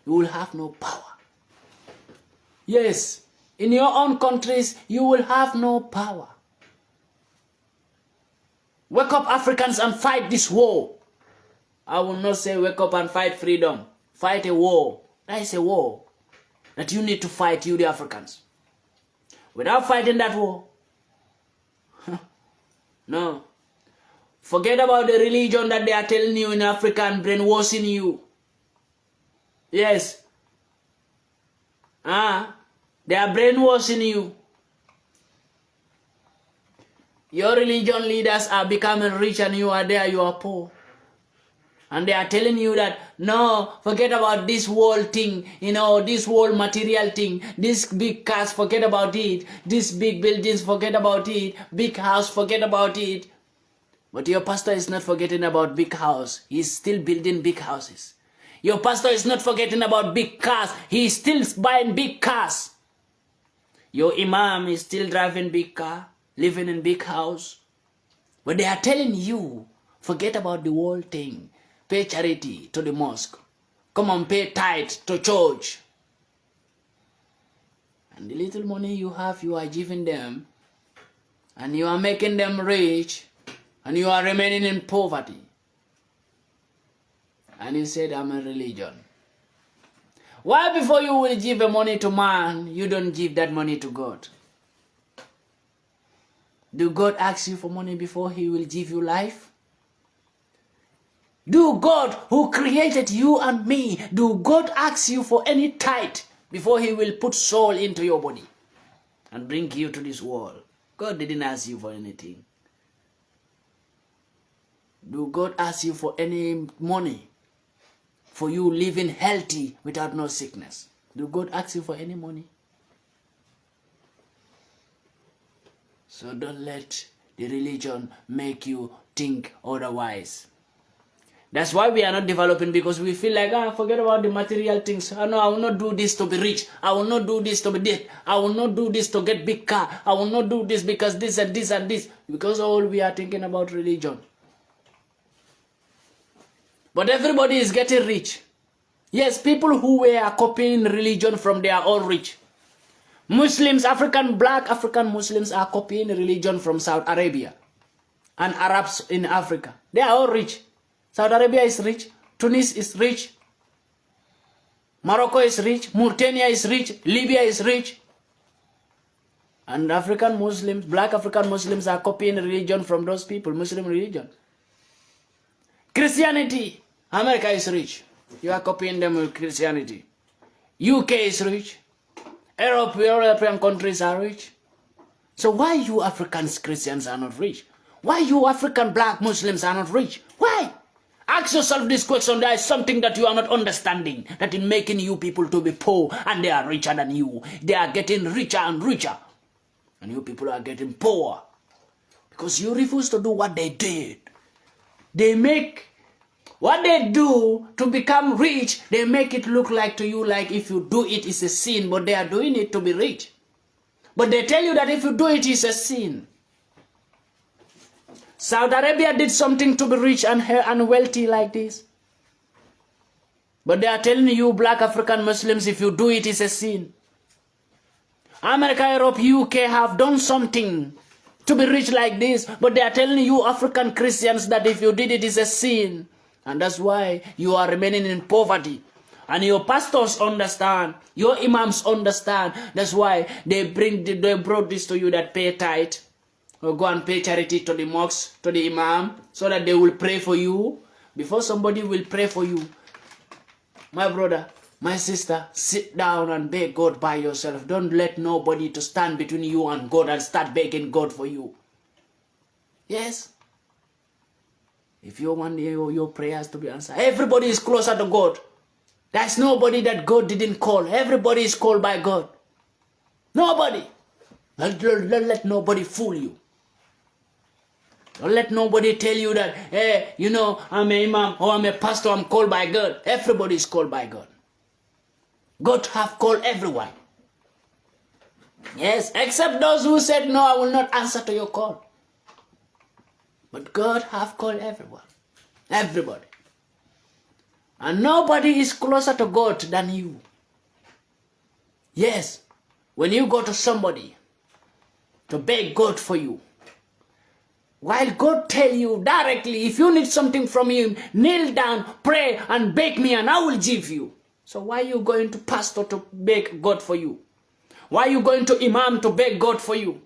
Speaker 1: you will have no power. Yes, in your own countries, you will have no power. Wake up, Africans, and fight this war. I will not say wake up and fight freedom. Fight a war. That is a war that you need to fight, you the Africans. Without fighting that war, no. Forget about the religion that they are telling you in Africa and brainwashing you. Yes. They are brainwashing you. Your religion leaders are becoming rich and you are there, you are poor. And they are telling you that, no, forget about this world thing, you know, this world material thing, this big cars, forget about it, this big buildings, forget about it, big house, forget about it. But your pastor is not forgetting about big house. He is still building big houses. Your pastor is not forgetting about big cars. He is still buying big cars. Your imam is still driving big car, living in big house. But they are telling you, forget about the world thing. Pay charity to the mosque. Come and pay tithe to church. And the little money you have, you are giving them. And you are making them rich. And you are remaining in poverty. And you said, I'm a religion. Why before you will give the money to man, you don't give that money to God? Do God ask you for money before he will give you life? Do God, who created you and me, do God ask you for any tithe before he will put soul into your body and bring you to this world? God didn't ask you for anything. Do God ask you for any money for you living healthy without no sickness? Do God ask you for any money? So don't let the religion make you think otherwise. That's why we are not developing, because we feel like, forget about the material things. Oh, no, I will not do this to be rich. I will not do this to be dead. I will not do this to get big car. I will not do this because this and this and this. Because all we are thinking about religion. But everybody is getting rich. Yes, people who were copying religion from they are all rich. Muslims, black African Muslims are copying religion from Saudi Arabia. And Arabs in Africa. They are all rich. Saudi Arabia is rich, Tunis is rich, Morocco is rich, Mauritania is rich, Libya is rich. And African Muslims, black African Muslims are copying religion from those people, Muslim religion. Christianity, America is rich. You are copying them with Christianity. UK is rich. European countries are rich. So why you African Christians are not rich? Why you African black Muslims are not rich? Why? Ask yourself this question. There is something that you are not understanding that is making you people to be poor, and they are richer than you. They are getting richer and richer. And you people are getting poor. Because you refuse to do what they did. They make what they do to become rich, they make it look like to you like if you do it is a sin, but they are doing it to be rich. But they tell you that if you do it is a sin. Saudi Arabia did something to be rich and wealthy like this. But they are telling you, black African Muslims, if you do it, it's a sin. America, Europe, UK have done something to be rich like this. But they are telling you, African Christians, that if you did it, it's a sin. And that's why you are remaining in poverty. And your pastors understand. Your imams understand. That's why they brought this to you, that pay tithe. Or go and pay charity to the mosque, to the imam, so that they will pray for you. Before somebody will pray for you, my brother, my sister, sit down and beg God by yourself. Don't let nobody to stand between you and God and start begging God for you. Yes. If you want your prayers to be answered, everybody is closer to God. There's nobody that God didn't call. Everybody is called by God. Nobody. Don't let nobody fool you. Don't let nobody tell you that, hey, you know, I'm an imam or I'm a pastor, I'm called by God. Everybody is called by God. God have called everyone. Yes, except those who said, no, I will not answer to your call. But God have called everyone. Everybody. And nobody is closer to God than you. Yes, when you go to somebody to beg God for you, while God tell you directly, if you need something from him, kneel down, pray, and beg me, and I will give you. So why are you going to pastor to beg God for you? Why are you going to imam to beg God for you?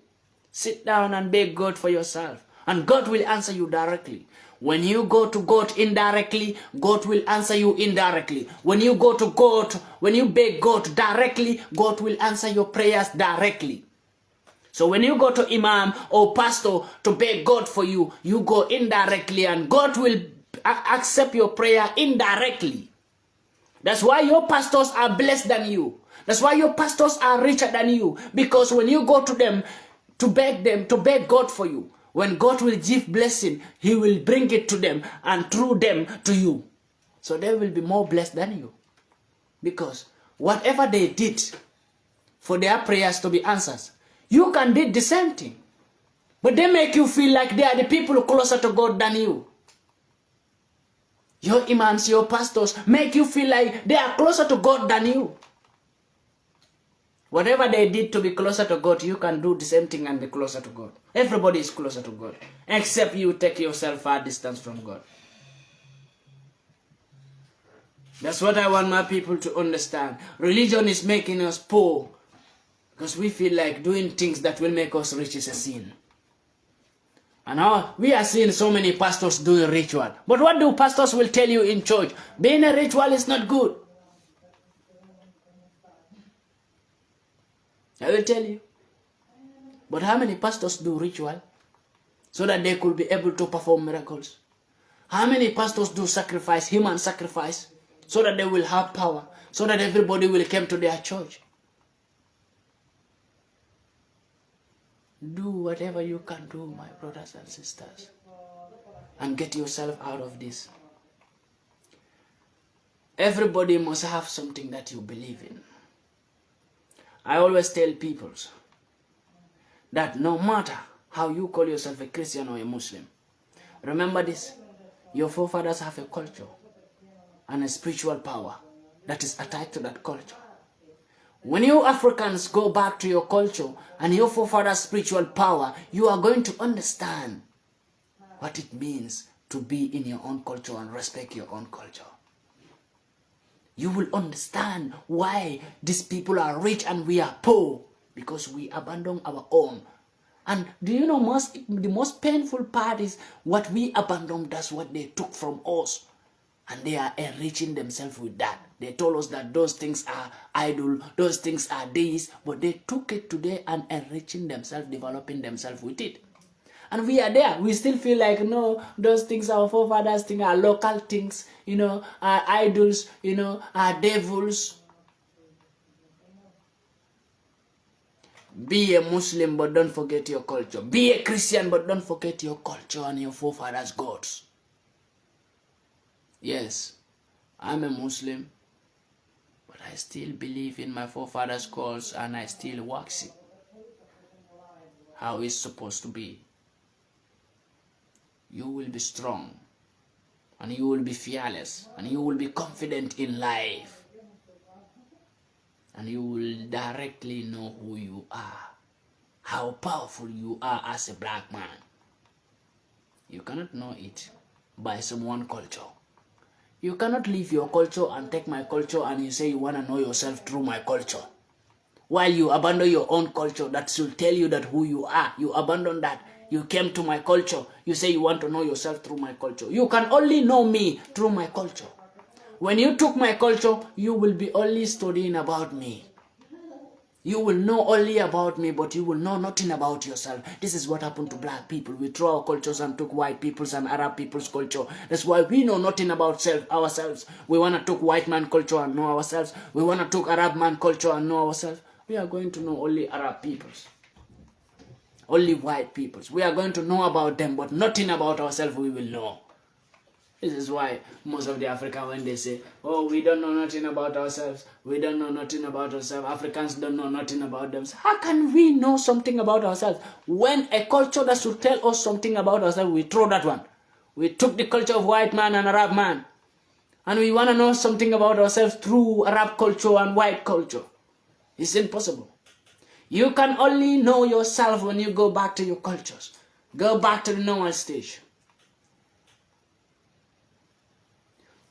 Speaker 1: Sit down and beg God for yourself, and God will answer you directly. When you go to God indirectly, God will answer you indirectly. When you go to God, when you beg God directly, God will answer your prayers directly. So when you go to imam or pastor to beg God for you, you go indirectly, and God will accept your prayer indirectly. That's why your pastors are blessed than you. That's why your pastors are richer than you. Because when you go to them, to beg God for you, when God will give blessing, he will bring it to them and through them to you. So they will be more blessed than you. Because whatever they did for their prayers to be answered, you can do the same thing. But they make you feel like they are the people closer to God than you. Your imams, your pastors make you feel like they are closer to God than you. Whatever they did to be closer to God, you can do the same thing and be closer to God. Everybody is closer to God. Except you take yourself far distance from God. That's what I want my people to understand. Religion is making us poor. Because we feel like doing things that will make us rich is a sin. And now we are seeing so many pastors doing ritual. But what do pastors will tell you in church? Being a ritual is not good. I will tell you. But how many pastors do ritual so that they could be able to perform miracles? How many pastors do sacrifice, human sacrifice, so that they will have power, so that everybody will come to their church? Do whatever you can do, my brothers and sisters, and get yourself out of this. Everybody must have something that you believe in. I always tell people that no matter how you call yourself a Christian or a Muslim, remember this, your forefathers have a culture and a spiritual power that is attached to that culture. When you Africans go back to your culture and your forefathers' spiritual power, you are going to understand what it means to be in your own culture and respect your own culture. You will understand why these people are rich and we are poor, because we abandon our own. And do you know the most painful part is what we abandon, that's what they took from us. And they are enriching themselves with that. They told us that those things are idol, those things are these, but they took it today and enriching themselves, developing themselves with it. And we are there. We still feel like, no, those things our forefathers think are local things, are idols, are devils. Be a Muslim, but don't forget your culture. Be a Christian, but don't forget your culture and your forefathers' gods. Yes, I'm a Muslim, but I still believe in my forefathers' gods and I still worship how it's supposed to be. You will be strong, and you will be fearless, and you will be confident in life, and you will directly know who you are, how powerful you are as a black man. You cannot know it by someone's culture. You cannot leave your culture and take my culture and you say you want to know yourself through my culture. While you abandon your own culture that should tell you that who you are, you abandon that. You came to my culture. You say you want to know yourself through my culture. You can only know me through my culture. When you took my culture, you will be only studying about me. You will know only about me, but you will know nothing about yourself. This is what happened to black people. We threw our cultures and took white people's and Arab people's culture. That's why we know nothing about ourselves. We want to take white man culture and know ourselves. We want to take Arab man culture and know ourselves. We are going to know only Arab peoples. Only white peoples. We are going to know about them, but nothing about ourselves we will know. This is why most of the Africans, when they say, oh, we don't know nothing about ourselves, we don't know nothing about ourselves, Africans don't know nothing about themselves. How can we know something about ourselves? When a culture that should tell us something about ourselves, we throw that one. We took the culture of white man and Arab man, and we want to know something about ourselves through Arab culture and white culture. It's impossible. You can only know yourself when you go back to your cultures. Go back to the normal stage.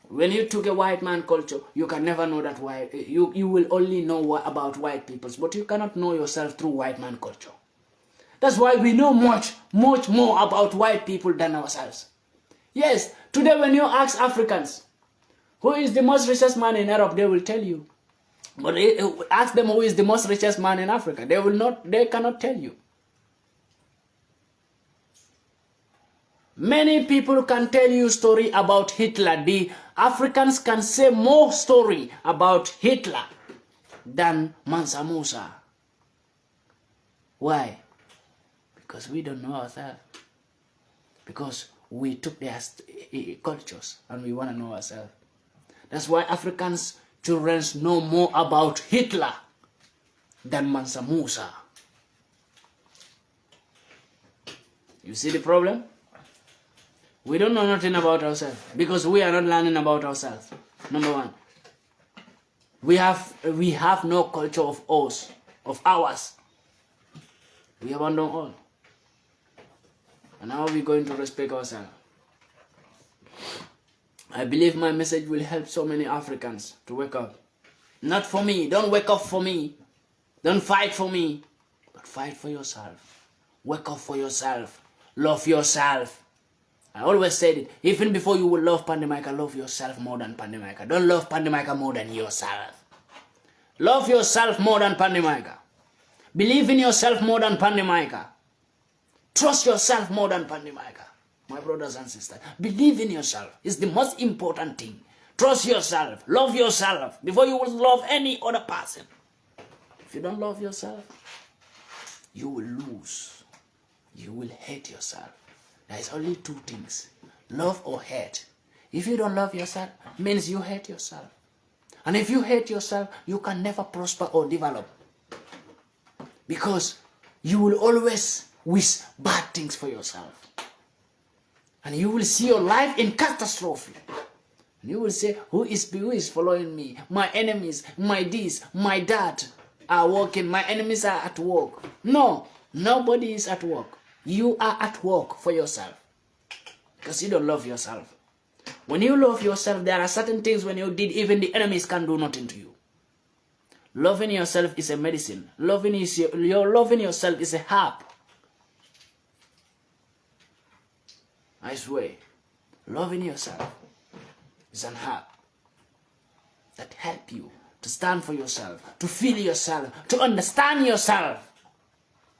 Speaker 1: When you took a white man culture, you can never know that you will only know about white peoples, but you cannot know yourself through white man culture. That's why we know much more about white people than ourselves. Yes, today when you ask Africans, who is the most richest man in Europe, they will tell you. But ask them who is the most richest man in Africa, they cannot tell you. Many people can tell you story about Hitler. The Africans can say more story about Hitler than Mansa Musa. Why? Because we don't know ourselves. Because we took their cultures and we want to know ourselves. That's why Africans children know more about Hitler than Mansa Musa. You see the problem? We don't know nothing about ourselves because we are not learning about ourselves. Number one, we have no culture of ours. We abandon all. And how are we going to respect ourselves? I believe my message will help so many Africans to wake up. Not for me. Don't wake up for me. Don't fight for me. But fight for yourself. Wake up for yourself. Love yourself. I always said it. Even before you will love PANDI MAICA, love yourself more than PANDI MAICA. Don't love PANDI MAICA more than yourself. Love yourself more than PANDI MAICA. Believe in yourself more than PANDI MAICA. Trust yourself more than PANDI MAICA. My brothers and sisters, believe in yourself. It's the most important thing. Trust yourself. Love yourself before you will love any other person. If you don't love yourself, you will lose. you will hate yourself. There is only two things, love or hate. If you don't love yourself, means you hate yourself. And if you hate yourself, you can never prosper or develop. Because you will always wish bad things for yourself. And you will see your life in catastrophe. And you will say, who is following me? My enemies, my this, my that are working. My enemies are at work. No, nobody is at work. You are at work for yourself. Because you don't love yourself. When you love yourself, there are certain things when you did, even the enemies can do nothing to you. Loving yourself is a medicine. Loving yourself is a herb. I swear, loving yourself is an herb that helps you to stand for yourself, to feel yourself, to understand yourself.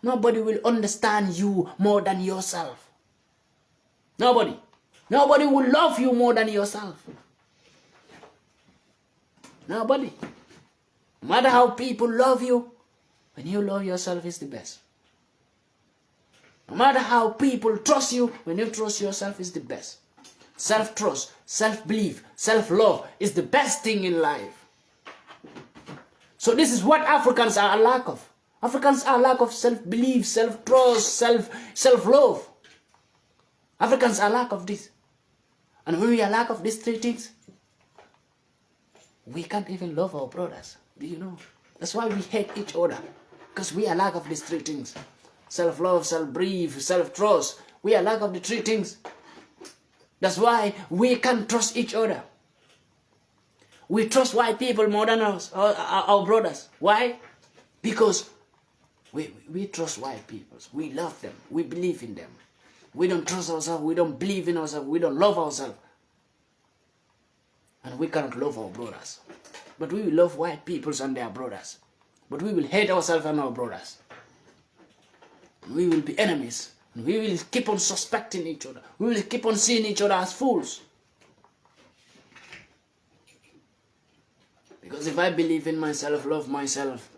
Speaker 1: Nobody will understand you more than yourself. Nobody. Nobody will love you more than yourself. Nobody. No matter how people love you, when you love yourself is the best. No matter how people trust you, when you trust yourself is the best. Self-trust, self-belief, self-love is the best thing in life. So this is what Africans are a lack of. Africans are a lack of self-belief, self-trust, self-love. Africans are a lack of this. And when we are lack of these three things, we can't even love our brothers. Do you know? That's why we hate each other. Because we are lack of these three things. Self-love, self-belief, self-trust. We are lack of the three things. That's why we can't trust each other. We trust white people more than our brothers. Why? Because we trust white people. We love them. We believe in them. We don't trust ourselves. We don't believe in ourselves. We don't love ourselves. And we cannot love our brothers. But we will love white people and their brothers. But we will hate ourselves and our brothers. We will be enemies. And we will keep on suspecting each other. We will keep on seeing each other as fools. Because if I believe in myself, love myself,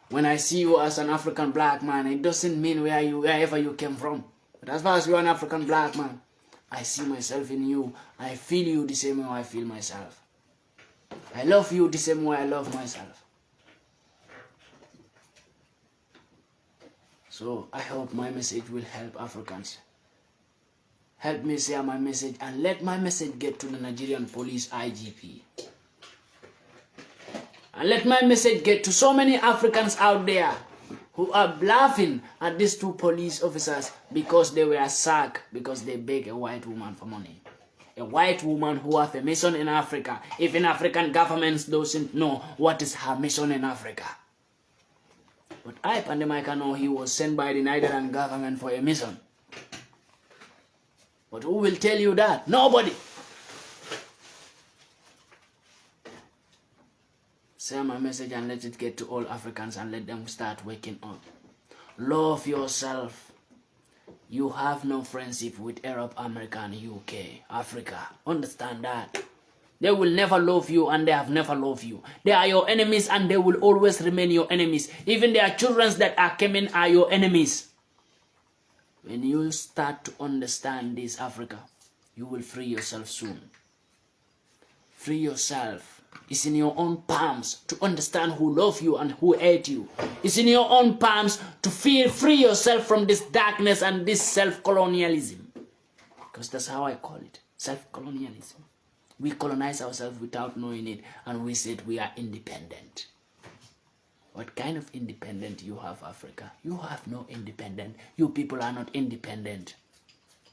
Speaker 1: when I see you as an African black man, it doesn't mean wherever you came from. But as far as you are an African black man, I see myself in you. I feel you the same way I feel myself. I love you the same way I love myself. So I hope my message will help Africans. Help me share my message and let my message get to the Nigerian police IGP. And let my message get to so many Africans out there who are laughing at these two police officers because they were sacked because they begged a white woman for money. A white woman who has a mission in Africa. Even African governments doesn't know what is her mission in Africa. But I, PANDI MAICA, know he was sent by the Nigerian government for a mission. But who will tell you that? Nobody. Share my message and let it get to all Africans and let them start waking up. Love yourself. You have no friendship with Europe, America, and UK, Africa. Understand that. They will never love you and they have never loved you. They are your enemies and they will always remain your enemies. Even their children that are coming are your enemies. When you start to understand this, Africa, you will free yourself soon. Free yourself. It's in your own palms to understand who love you and who hate you. It's in your own palms to feel free yourself from this darkness and this self-colonialism. Because that's how I call it, self-colonialism. We colonize ourselves without knowing it and we said we are independent. What kind of independent you have, Africa? You have no independent. You people are not independent.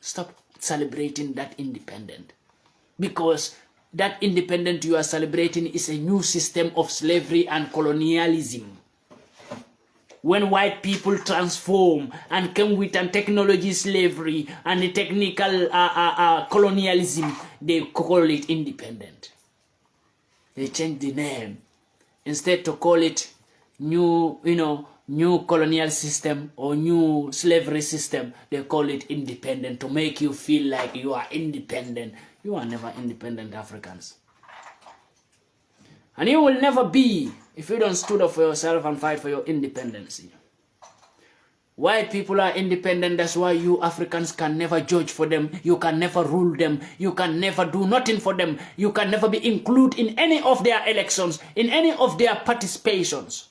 Speaker 1: Stop celebrating that independent. Because that independent you are celebrating is a new system of slavery and colonialism. When white people transform and come with a technology slavery and a technical colonialism, they call it independent. They change the name. Instead to call it new colonial system or new slavery system, they call it independent to make you feel like you are independent. You are never independent, Africans. And you will never be if you don't stand up for yourself and fight for your independence. White people are independent. That's why you Africans can never judge for them. You can never rule them. You can never do nothing for them. You can never be included in any of their elections, in any of their participations.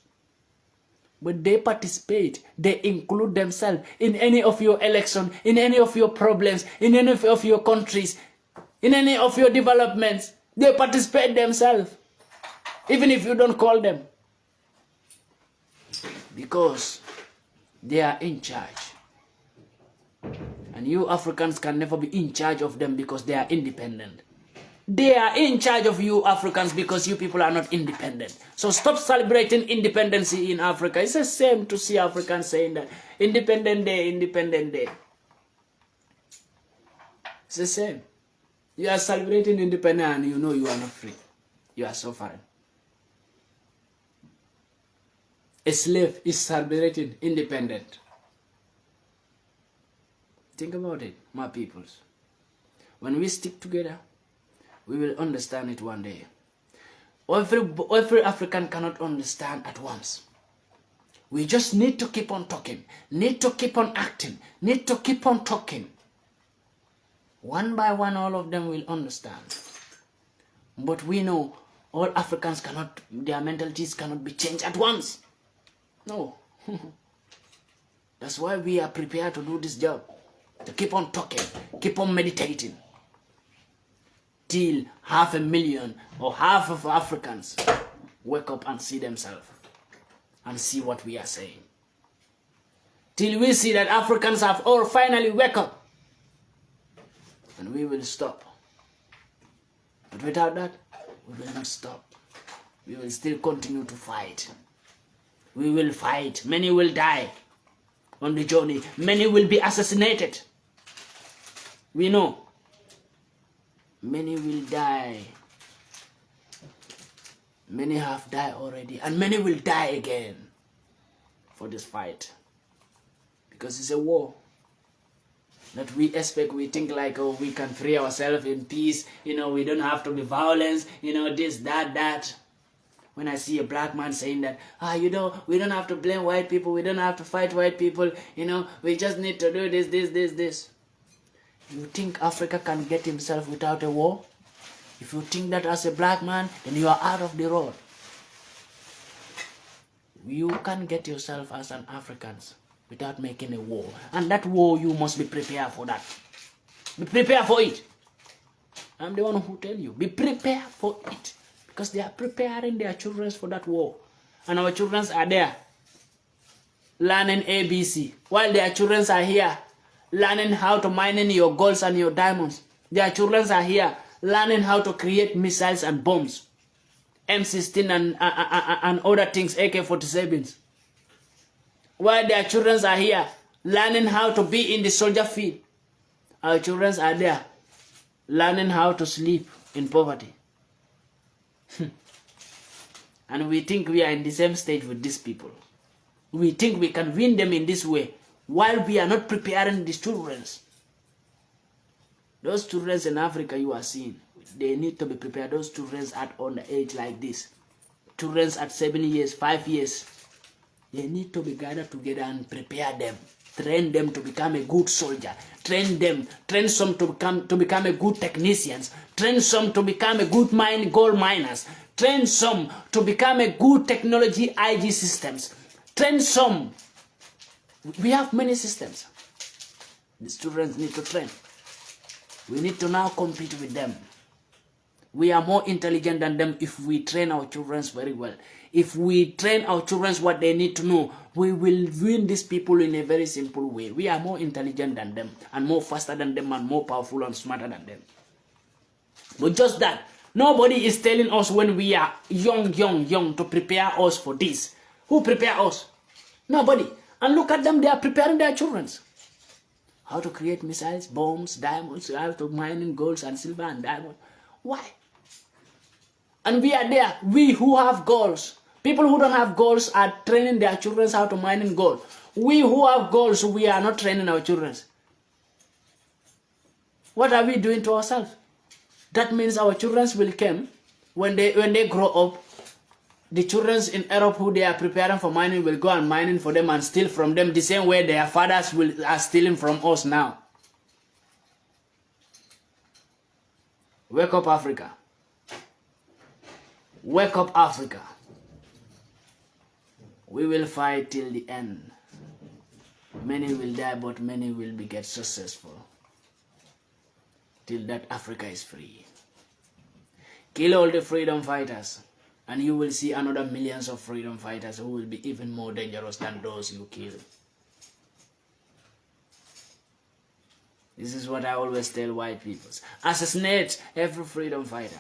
Speaker 1: But they participate. They include themselves in any of your election, in any of your problems, in any of your countries, in any of your developments. They participate themselves, even if you don't call them. Because they are in charge. And you Africans can never be in charge of them because they are independent. They are in charge of you Africans because you people are not independent. So stop celebrating independence in Africa. It's the same to see Africans saying that Independent Day, Independent Day. It's the same. You are celebrating independence and you know you are not free. You are suffering. A slave is celebrating independent. Think about it, my peoples. When we stick together, we will understand it one day. Every African cannot understand at once. We just need to keep on talking, need to keep on acting, need to keep on talking. One by one, all of them will understand. But we know all Africans cannot, their mentalities cannot be changed at once. No. That's why we are prepared to do this job. To keep on talking, keep on meditating. Till 500,000 or half of Africans wake up and see themselves. And see what we are saying. Till we see that Africans have all finally wake up. And we will stop. But without that, we will not stop. We will still continue to fight. We will fight. Many will die on the journey. Many will be assassinated. We know. Many will die. Many have died already. And many will die again for this fight. Because it's a war. That we expect, we think like, oh, we can free ourselves in peace. You know, we don't have to be violence. You know, this, that. When I see a black man saying that, you know, we don't have to blame white people, we don't have to fight white people, you know, we just need to do this. You think Africa can get himself without a war? If you think that as a black man, then you are out of the road. You can get yourself as an African without making a war. And that war, you must be prepared for that. Be prepared for it. I'm the one who tell you, be prepared for it. Because they are preparing their children for that war. And our children are there learning ABC. While their children are here learning how to mine in your golds and your diamonds. Their children are here learning how to create missiles and bombs. M16 and other things, AK-47s. While their children are here learning how to be in the soldier field. Our children are there learning how to sleep in poverty. And we think we are in the same stage with these people. We think we can win them in this way while we are not preparing these children. Those children in Africa you are seeing, they need to be prepared. Those children at on the age like this, children at 7 years, 5 years, they need to be gathered together and prepare them. Train them to become a good soldier. Train them. Train some to become a good technicians. Train some to become a good gold miners. Train some to become a good technology IG systems. Train some. We have many systems. The students need to train. We need to now compete with them. We are more intelligent than them if we train our children very well. If we train our children what they need to know, we will win these people in a very simple way. We are more intelligent than them, and more faster than them, and more powerful and smarter than them. But just that, nobody is telling us when we are young to prepare us for this. Who prepare us? Nobody. And look at them, they are preparing their children. How to create missiles, bombs, diamonds, how to mine in gold and silver and diamond. Why? And we are there, we who have goals. People who don't have goals are training their children how to mine in gold. We who have goals, we are not training our children. What are we doing to ourselves? That means our children will come, when they grow up, the children in Europe who they are preparing for mining will go and mining for them and steal from them the same way their fathers are stealing from us now. Wake up, Africa. Wake up, Africa. We will fight till the end. Many will die, but many will get successful. Till that Africa is free. Kill all the freedom fighters, and you will see another millions of freedom fighters who will be even more dangerous than those you kill. This is what I always tell white people. Assassinate every freedom fighter.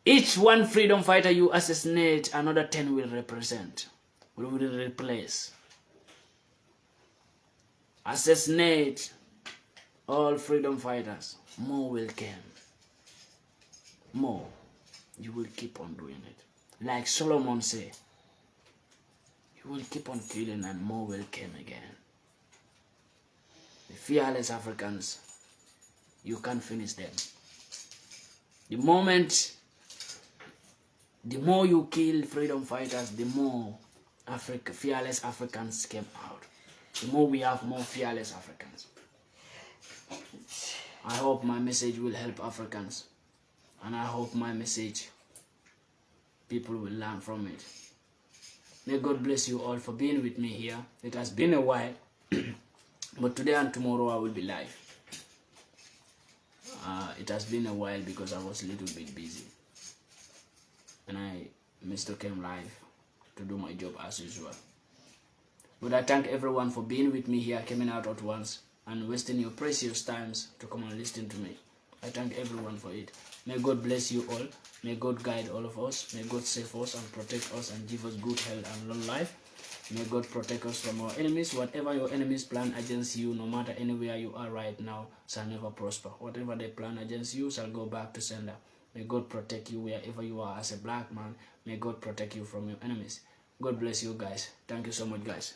Speaker 1: Each one freedom fighter you assassinate, another 10 will represent, will replace. Assassinate all freedom fighters, more will come. More. You will keep on doing it. Like Solomon said, you will keep on killing and more will come again. The fearless Africans, you can't finish them. The more you kill freedom fighters, the more fearless Africans came out. The more we have more fearless Africans. I hope my message will help Africans. And I hope my message, people will learn from it. May God bless you all for being with me here. It has been a while. But today and tomorrow I will be live. It has been a while because I was a little bit busy. And I missed to come live to do my job as usual. But I thank everyone for being with me here, coming out at once, and wasting your precious times to come and listen to me. I thank everyone for it. May God bless you all. May God guide all of us. May God save us and protect us and give us good health and long life. May God protect us from our enemies. Whatever your enemies plan against you, no matter anywhere you are right now, shall never prosper. Whatever they plan against you shall go back to sender. May God protect you wherever you are as a black man. May God protect you from your enemies. God bless you guys. Thank you so much, guys.